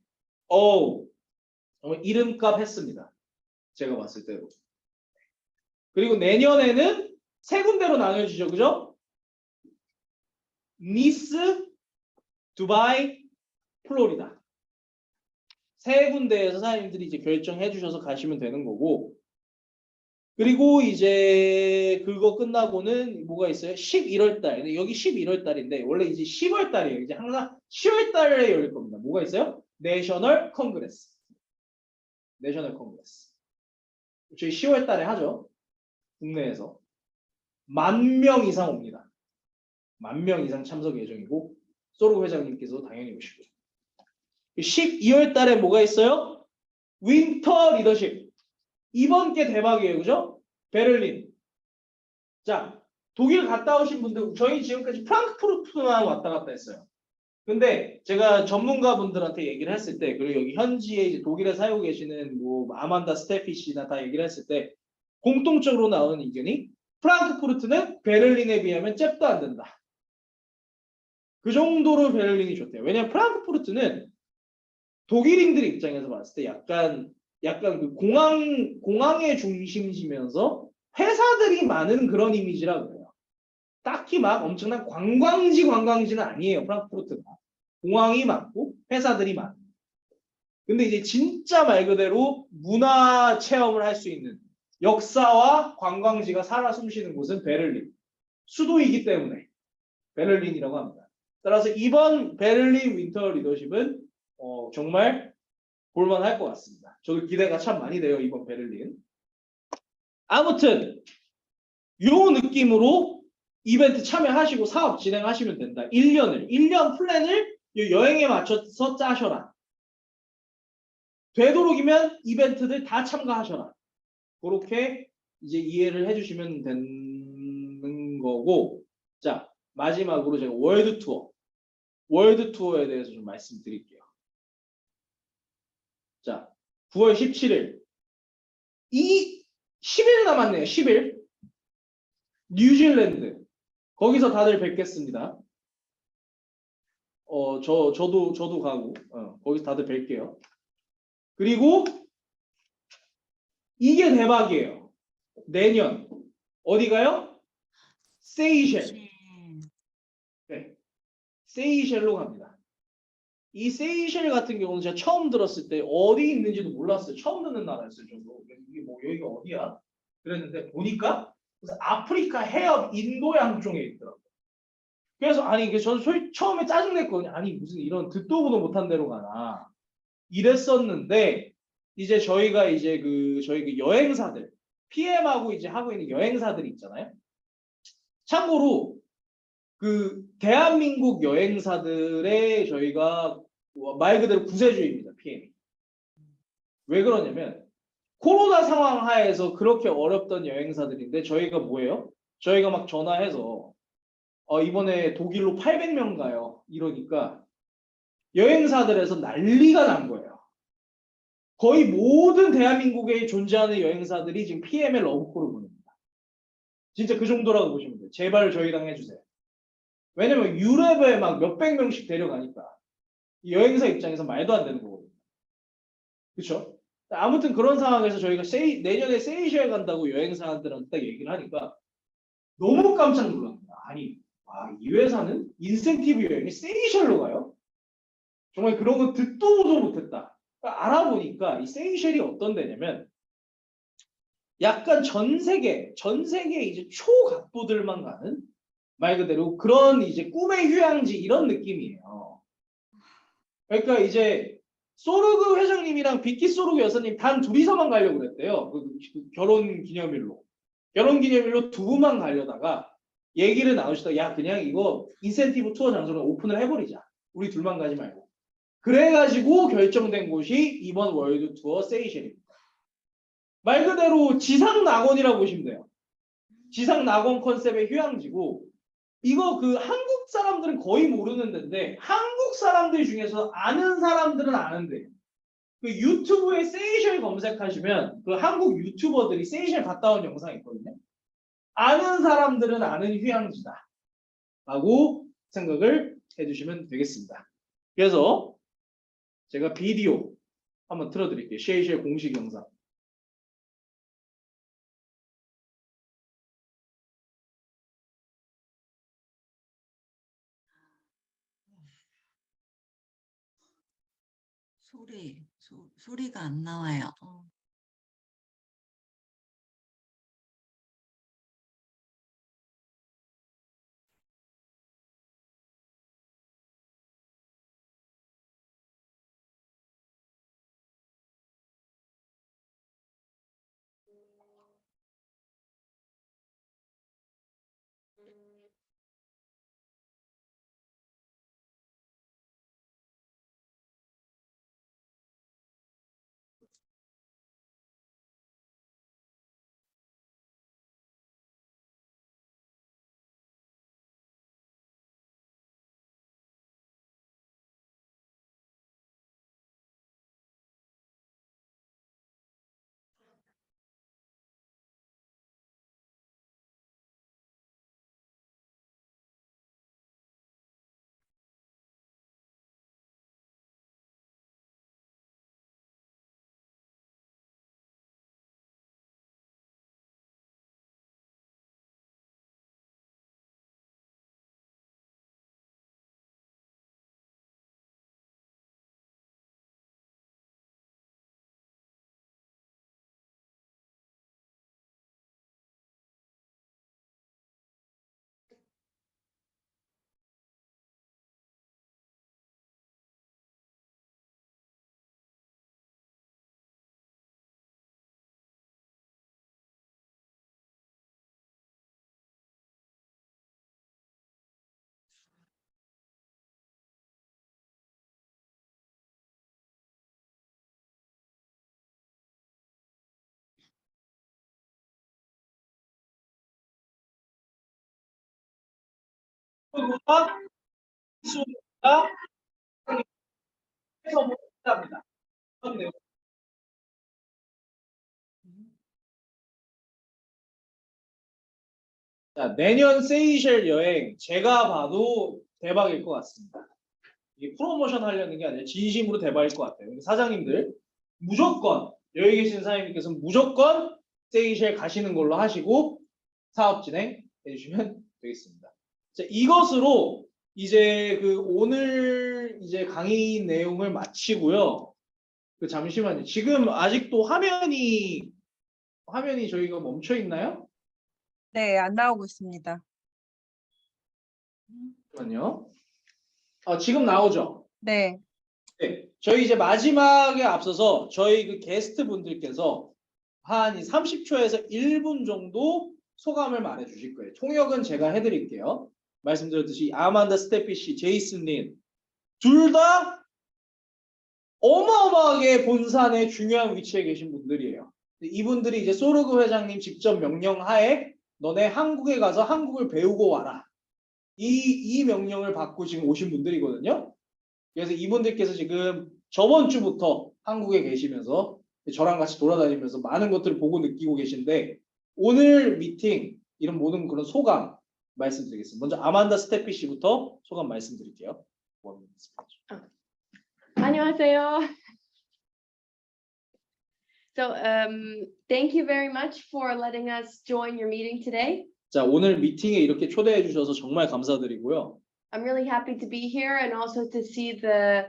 정말 이름값 했습니다. 제가 봤을 때도. 그리고 내년에는 세 군데로 나눠지죠. 그죠? 니스, 두바이, 플로리다. 세 군데에서 사장님들이 이제 결정해 주셔서 가시면 되는 거고 그리고 이제 그거 끝나고는 뭐가 있어요? 11월 달. 여기 11월 달인데 원래 이제 10월 달이에요. 이제 항상 10월 달에 열릴 겁니다. 뭐가 있어요? 내셔널 컨그레스. 내셔널 컨그레스. 저희 10월 달에 하죠. 국내에서. 10,000명 이상 옵니다. 10,000명 이상 참석 예정이고 소르고 회장님께서 당연히 오시고 12월 달에 뭐가 있어요? 윈터 리더십. 이번 게 대박이에요. 그죠? 베를린. 자, 독일 갔다 오신 분들 저희 지금까지 프랑크푸르트만 왔다 갔다 했어요. 근데 제가 전문가분들한테 얘기를 했을 때 그리고 여기 현지에 이제 독일에 살고 계시는 뭐 아만다 스테피 씨나 다 얘기를 했을 때 공통적으로 나오는 의견이 프랑크푸르트는 베를린에 비하면 잽도 안 된다. 그 정도로 베를린이 좋대요. 왜냐하면 프랑크푸르트는 독일인들 입장에서 봤을 때 약간 그 공항의 중심지면서 회사들이 많은 그런 이미지라 그래요. 딱히 막 엄청난 관광지는 아니에요. 프랑크푸르트가. 공항이 많고 회사들이 많고. 근데 이제 진짜 말 그대로 문화 체험을 할 수 있는 역사와 관광지가 살아 숨쉬는 곳은 베를린. 수도이기 때문에 베를린이라고 합니다. 따라서 이번 베를린 윈터 리더십은 정말 볼만할 것 같습니다. 저도 기대가 참 많이 돼요. 이번 베를린. 아무튼 요 느낌으로 이벤트 참여하시고 사업 진행하시면 된다. 1년 플랜을 여행에 맞춰서 짜셔라. 되도록이면 이벤트들 다 참가하셔라. 그렇게 이제 이해를 해주시면 되는 거고 자 마지막으로 제가 월드 투어에 대해서 좀 말씀드릴게요. 자 9월 17일 10일 남았네요. 10일 뉴질랜드 거기서 다들 뵙겠습니다. 저도 가고 거기서 다들 뵐게요. 그리고 이게 대박이에요. 내년 어디 가요? 세이셸. 네, 세이셸로 갑니다. 이 세이셸 같은 경우는 제가 처음 들었을 때 어디 있는지도 몰랐어요. 처음 듣는 나라였어요. 저도 이게 뭐 여기가 어디야? 그랬는데 보니까 아프리카 해협 인도양 쪽에 있더라고요. 그래서 저는 처음에 짜증냈거든요. 아니 무슨 이런 듣도 보도 못한 데로 가나 이랬었는데 이제 저희가 이제 저희 그 여행사들 PM하고 이제 하고 있는 여행사들이 있잖아요. 참고로 그 대한민국 여행사들의 저희가 말 그대로 구세주입니다. PM이. 왜 그러냐면 코로나 상황 하에서 그렇게 어렵던 여행사들인데 저희가 뭐예요? 저희가 막 전화해서 이번에 독일로 800명 가요. 이러니까 여행사들에서 난리가 난 거예요. 거의 모든 대한민국에 존재하는 여행사들이 지금 PM의 러브콜을 보냅니다. 진짜 그 정도라고 보시면 돼요. 제발 저희랑 해주세요. 왜냐면 유럽에 막 몇백 명씩 데려가니까 여행사 입장에서 말도 안 되는 거거든요. 그렇죠? 아무튼 그런 상황에서 저희가 내년에 세이셸 간다고 여행사들한테 딱 얘기를 하니까 너무 깜짝 놀랍니다. 아니 이 회사는 인센티브 여행이 세이셸로 가요? 정말 그런 거 듣도 보도 못했다. 그러니까 알아보니까 이 세이셸이 어떤 데냐면 약간 전 세계 이제 초각부들만 가는 말 그대로 그런 이제 꿈의 휴양지 이런 느낌이에요. 그러니까 이제 소르그 회장님이랑 비키 소르그 여사님 단 둘이서만 가려고 그랬대요. 그 결혼 기념일로. 결혼 기념일로 두 분만 가려다가 얘기를 나누시다 야 그냥 이거 인센티브 투어 장소를 오픈을 해버리자. 우리 둘만 가지 말고. 그래가지고 결정된 곳이 이번 월드 투어 세이셸입니다. 말 그대로 지상 낙원이라고 보시면 돼요. 지상 낙원 컨셉의 휴양지고 이거 그 한국 사람들은 거의 모르는 데인데 한국 사람들 중에서 아는 사람들은 아는데 그 유튜브에 세이셸 검색하시면 그 한국 유튜버들이 세이셸 갔다 온 영상이 있거든요. 아는 사람들은 아는 휴양지다 라고 생각을 해주시면 되겠습니다. 그래서 제가 비디오 한번 틀어드릴게요. 세이셸 공식 영상. 소리가 안 나와요. 수가 해서 못합니다. 자, 내년 세이셸 여행 제가 봐도 대박일 것 같습니다. 이게 프로모션 하려는 게 아니라 진심으로 대박일 것 같아요. 사장님들 무조건 여기 계신 사장님께서는 무조건 세이셸 가시는 걸로 하시고 사업 진행해 주시면 되겠습니다. 자, 이것으로 이제 그 오늘 이제 강의 내용을 마치고요. 잠시만요. 지금 아직도 화면이 저희가 멈춰 있나요? 네, 안 나오고 있습니다. 잠깐만요. 지금 나오죠? 네. 네. 저희 이제 마지막에 앞서서 저희 그 게스트 분들께서 한 30초에서 1분 정도 소감을 말해 주실 거예요. 통역은 제가 해드릴게요. 말씀드렸듯이 아만다 스테피 씨, 제이슨 린 둘 다 어마어마하게 본산의 중요한 위치에 계신 분들이에요. 이분들이 이제 소르그 회장님 직접 명령하에 너네 한국에 가서 한국을 배우고 와라. 이 명령을 받고 지금 오신 분들이거든요. 그래서 이분들께서 지금 저번 주부터 한국에 계시면서 저랑 같이 돌아다니면서 많은 것들을 보고 느끼고 계신데 오늘 미팅 이런 모든 그런 소감 말씀드리겠습니다. 먼저 아만다 스테피 씨부터 소감 말씀드릴게요. 안녕하세요. So thank you very much for letting us join your meeting today. 자, 오늘 미팅에 이렇게 초대해 주셔서 정말 감사드리고요. I'm really happy to be here and also to see the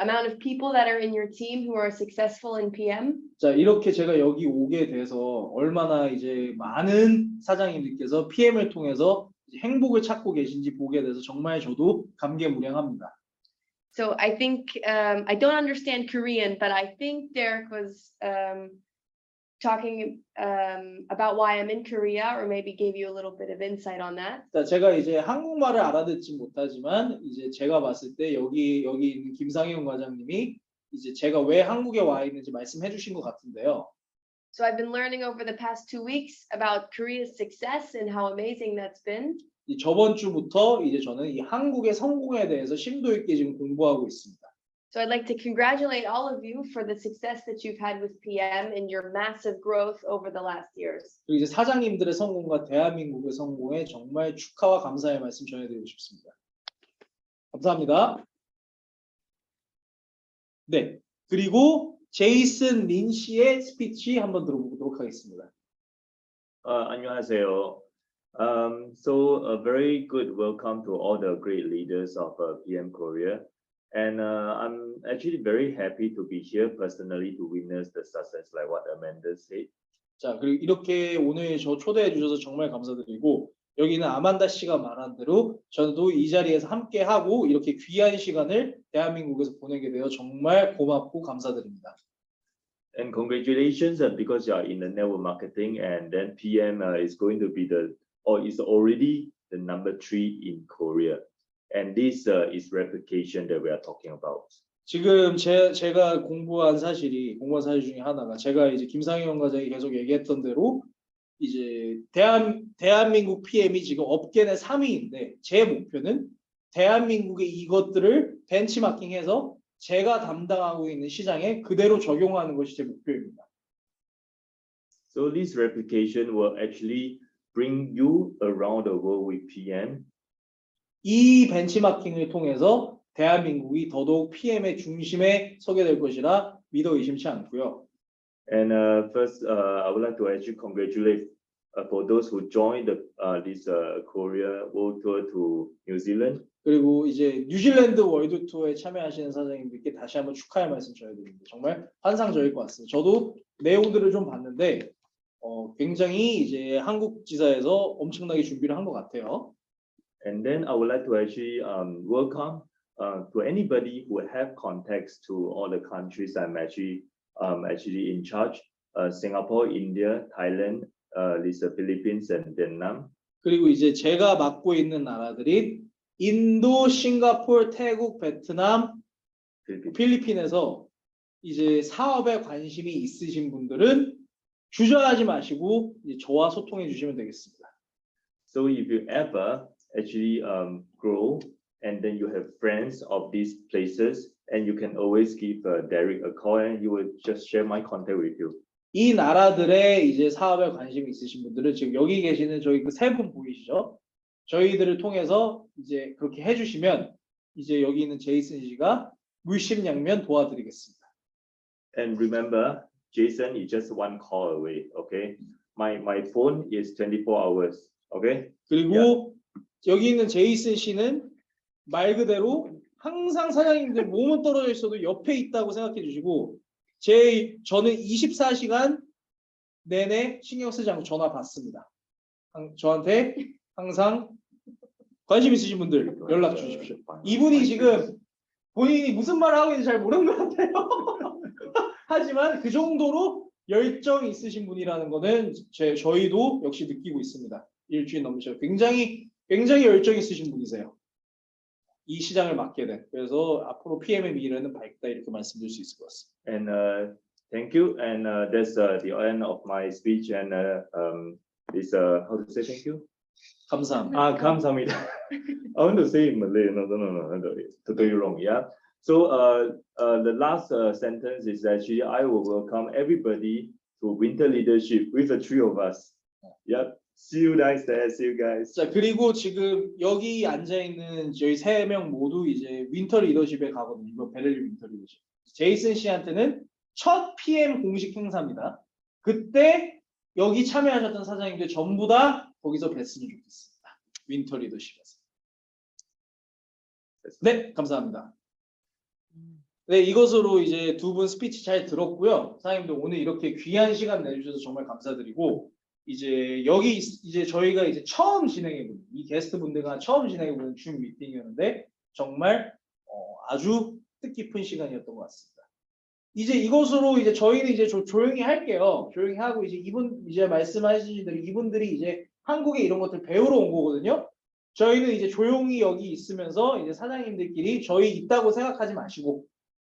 amount of people that are in your team who are successful in PM. 자, 이렇게 제가 여기 오게 돼서 얼마나 이제 많은 사장님들께서 PM을 통해서 행복을 찾고 계신지 보게 돼서 정말 저도 감개무량합니다. So I think I don't understand Korean, but I think Derek was talking about why I'm in Korea, or maybe gave you a little bit of insight on that. 자, 제가 이제 한국말을 알아듣지 못하지만 이제 제가 봤을 때 여기 있는 김상현 과장님이 이제 제가 왜 한국에 와 있는지 말씀해 주신 것 같은데요. So I've been learning over the past 2 weeks about Korea's success and how amazing that's been. 이 저번 주부터 이제 저는 이 한국의 성공에 대해서 심도 있게 지금 공부하고 있습니다. So I'd like to congratulate all of you for the success that you've had with PM and your massive growth over the last years. 그리고 이제 사장님들의 성공과 대한민국의 성공에 정말 축하와 감사의 말씀 전해드리고 싶습니다. 감사합니다. 네, 그리고 제이슨 린 씨의 스피치 한번 들어보도록 하겠습니다. 안녕하세요. So a very good welcome to all the great leaders of PM Korea. And I'm actually very happy to be here personally to witness the success like what Amanda said. 자, 그리고 이렇게 오늘 저 초대해 주셔서 정말 감사드리고 여기는 아만다 씨가 말한 대로 저도 이 자리에서 함께 하고 이렇게 귀한 시간을 대한민국에서 보내게 되어 정말 고맙고 감사드립니다. And congratulations because you are in the network marketing and then PM is going to be is already the number 3 in Korea. And this is replication that we are talking about. 지금 제가 공부한 사실 중에 하나가 제가 이제 김상현 과장이 계속 얘기했던 대로 이제 대한민국 PM이 지금 업계 내 3위인데 제 목표는 대한민국의 이것들을 벤치마킹해서 제가 담당하고 있는 시장에 그대로 적용하는 것이 제 목표입니다. So this replication will actually bring you around the world with PM. 이 벤치마킹을 통해서 대한민국이 더더욱 PM의 중심에 서게 될 것이라 믿어 의심치 않고요. And first, I would like to actually congratulate for those who joined this Korea World Tour to New Zealand. 그리고 이제 뉴질랜드 월드 투어에 참여하시는 사장님들께 다시 한번 축하의 말씀 전해드립니다. 정말 환상적일 것 같습니다. 저도 내용들을 좀 봤는데 굉장히 이제 한국 지사에서 엄청나게 준비를 한 것 같아요. And then I would like to actually welcome to anybody who have contacts to all the countries I'm actually in charge. Singapore, India, Thailand, the Philippines, and Vietnam. 그리고 이제 제가 맡고 있는 나라들인 인도, 싱가포르, 태국, 베트남, 필리핀에서 이제 사업에 관심이 있으신 분들은 주저하지 마시고 이제 저와 소통해 주시면 되겠습니다. So if you ever actually grow and then you have friends of these places and you can always give Derek a call and he will just share my contact with you. 이 나라들의 이제 사업에 관심이 있으신 분들은 지금 여기 계시는 저희 그 세 분 보이시죠? 저희들을 통해서 이제 그렇게 해주시면 이제 여기 있는 제이슨 씨가 물심양면 도와드리겠습니다. And remember, Jason is just one call away. Okay, my phone is 24 hours. Okay. 그리고 여기 있는 제이슨 씨는 말 그대로 항상 사장님들 몸은 떨어져 있어도 옆에 있다고 생각해 주시고 저는 24시간 내내 신경 쓰지 않고 전화 받습니다. 저한테 항상 관심 있으신 분들 연락 주십시오. 이분이 지금 본인이 무슨 말을 하고 있는지 잘 모르는 것 같아요. 하지만 그 정도로 열정이 있으신 분이라는 거는 저희도 역시 느끼고 있습니다. 일주일 넘으셔서 굉장히 열정 있으신 분이세요. 이 시장을 맡게 된. 그래서 앞으로 PM의 미래는 밝다 이렇게 말씀드릴 수 있을 것 같습니다. And thank you. And that's the end of my speech. And this how to say thank you? 감사합니다. 감사합니다. I want to say in Malay. No, totally wrong. Yeah. So the last sentence is actually I will welcome everybody to Winter Leadership with the three of us. Yep. See you guys there. See you guys. 자, 그리고 지금 여기 앉아 있는 저희 세 명 모두 이제 윈터 리더십에 가거든요. 이번 베를린 윈터 리더십. 제이슨 씨한테는 첫 PM 공식 행사입니다. 그때 여기 참여하셨던 사장님들 전부 다 거기서 뵀으면 좋겠습니다. 윈터 리더십에서. 네, 감사합니다. 네, 이것으로 이제 두 분 스피치 잘 들었고요. 사장님들 오늘 이렇게 귀한 시간 내주셔서 정말 감사드리고, 이제 여기 이제 저희가 이제 처음 진행해보는, 이 게스트 분들과 처음 진행해보는 줌 미팅이었는데, 정말 아주 뜻깊은 시간이었던 것 같습니다. 이제 이것으로 이제 저희는 이제 조용히 할게요. 조용히 하고 이제 이제 말씀하신 대로 이분들이 이제 한국에 이런 것들 배우러 온 거거든요. 저희는 이제 조용히 여기 있으면서 이제 사장님들끼리 저희 있다고 생각하지 마시고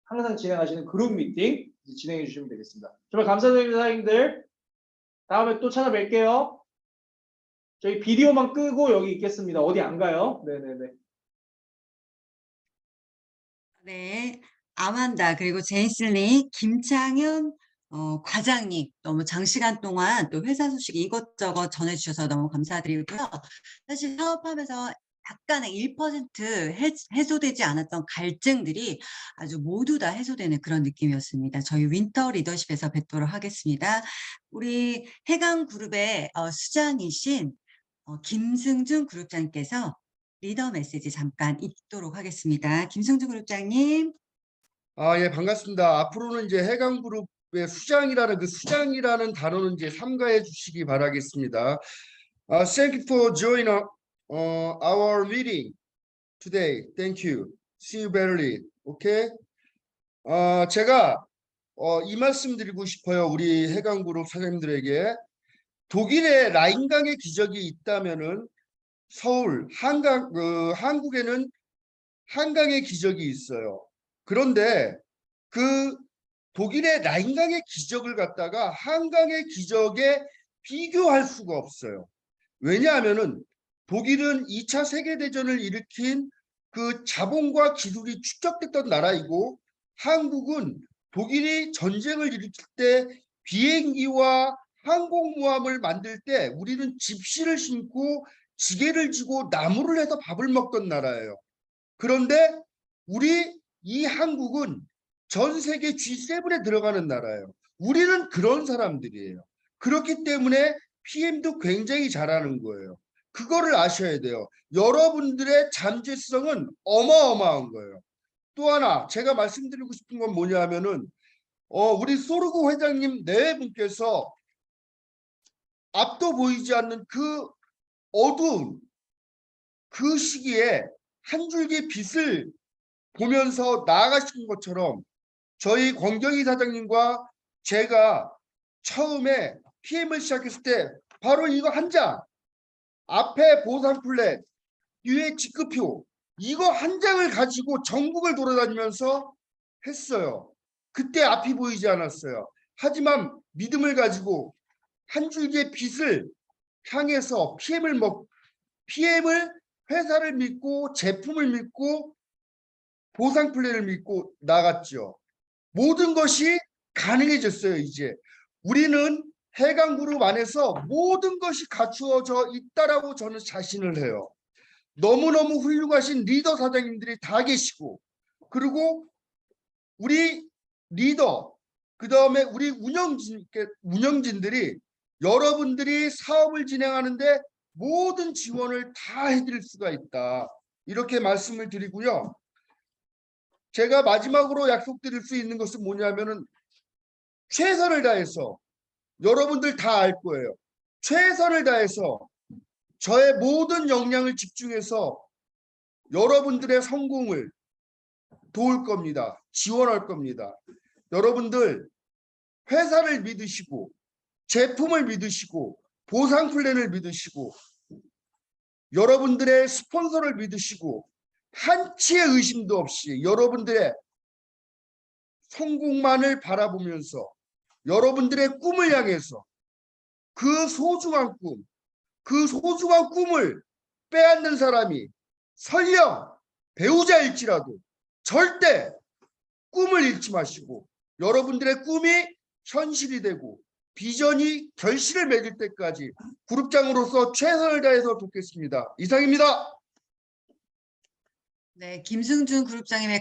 항상 진행하시는 그룹 미팅 이제 진행해 주시면 되겠습니다. 정말 감사드립니다, 사장님들. 다음에 또 찾아뵐게요. 저희 비디오만 끄고 여기 있겠습니다. 어디 안 가요? 네네네. 네, 아만다 그리고 제인슬리, 김창현 과장님 너무 장시간 동안 또 회사 소식 이것저것 전해주셔서 너무 감사드리고요. 사실 사업하면서 약간의 1% 해소되지 않았던 갈증들이 아주 모두 다 해소되는 그런 느낌이었습니다. 저희 윈터 리더십에서 뵙도록 하겠습니다. 우리 해강그룹의 수장이신 김승준 그룹장님께서 리더 메시지 잠깐 읽도록 하겠습니다. 김승준 그룹장님. 예, 반갑습니다. 앞으로는 이제 해강그룹의 수장이라는 단어는 이제 삼가해 주시기 바라겠습니다. Thank you for joining our meeting today. Thank you. See you very. Okay. 제가 이 말씀 드리고 싶어요. 우리 해강그룹 사장님들에게. 독일의 라인강의 기적이 있다면은 서울 한국에는 한강의 기적이 있어요. 그런데 그 독일의 라인강의 기적을 갖다가 한강의 기적에 비교할 수가 없어요. 왜냐하면은 독일은 2차 세계대전을 일으킨 그 자본과 기술이 축적됐던 나라이고, 한국은 독일이 전쟁을 일으킬 때 비행기와 항공모함을 만들 때 우리는 집시를 신고 지게를 지고 나무를 해서 밥을 먹던 나라예요. 그런데 이 한국은 전 세계 G7에 들어가는 나라예요. 우리는 그런 사람들이에요. 그렇기 때문에 PM도 굉장히 잘하는 거예요. 그거를 아셔야 돼요. 여러분들의 잠재성은 어마어마한 거예요. 또 하나 제가 말씀드리고 싶은 건 뭐냐면은 우리 소르고 회장님 네 분께서 앞도 보이지 않는 그 어두운 그 시기에 한 줄기 빛을 보면서 나아가신 것처럼 저희 권경희 사장님과 제가 처음에 PM을 시작했을 때 바로 이거 한 장, 앞에 보상 플랫, 뒤에 직급표, 이거 한 장을 가지고 전국을 돌아다니면서 했어요. 그때 앞이 보이지 않았어요. 하지만 믿음을 가지고 한 줄기의 빛을 향해서 PM을 회사를 믿고 제품을 믿고 보상 플랜을 믿고 나갔죠. 모든 것이 가능해졌어요. 이제 우리는 해강그룹 안에서 모든 것이 갖추어져 있다라고 저는 자신을 해요. 너무너무 훌륭하신 리더 사장님들이 다 계시고, 그리고 우리 리더, 그 다음에 우리 운영진들이 여러분들이 사업을 진행하는데 모든 지원을 다 해드릴 수가 있다. 이렇게 말씀을 드리고요. 제가 마지막으로 약속드릴 수 있는 것은 뭐냐면은 최선을 다해서, 여러분들 다 알 거예요. 최선을 다해서 저의 모든 역량을 집중해서 여러분들의 성공을 도울 겁니다. 지원할 겁니다. 여러분들 회사를 믿으시고 제품을 믿으시고 보상 플랜을 믿으시고 여러분들의 스폰서를 믿으시고 한치의 의심도 없이 여러분들의 성공만을 바라보면서 여러분들의 꿈을 향해서 그 소중한 꿈을 빼앗는 사람이 설령 배우자일지라도 절대 꿈을 잃지 마시고 여러분들의 꿈이 현실이 되고 비전이 결실을 맺을 때까지 그룹장으로서 최선을 다해서 돕겠습니다. 이상입니다. 네, 김승준 그룹장님의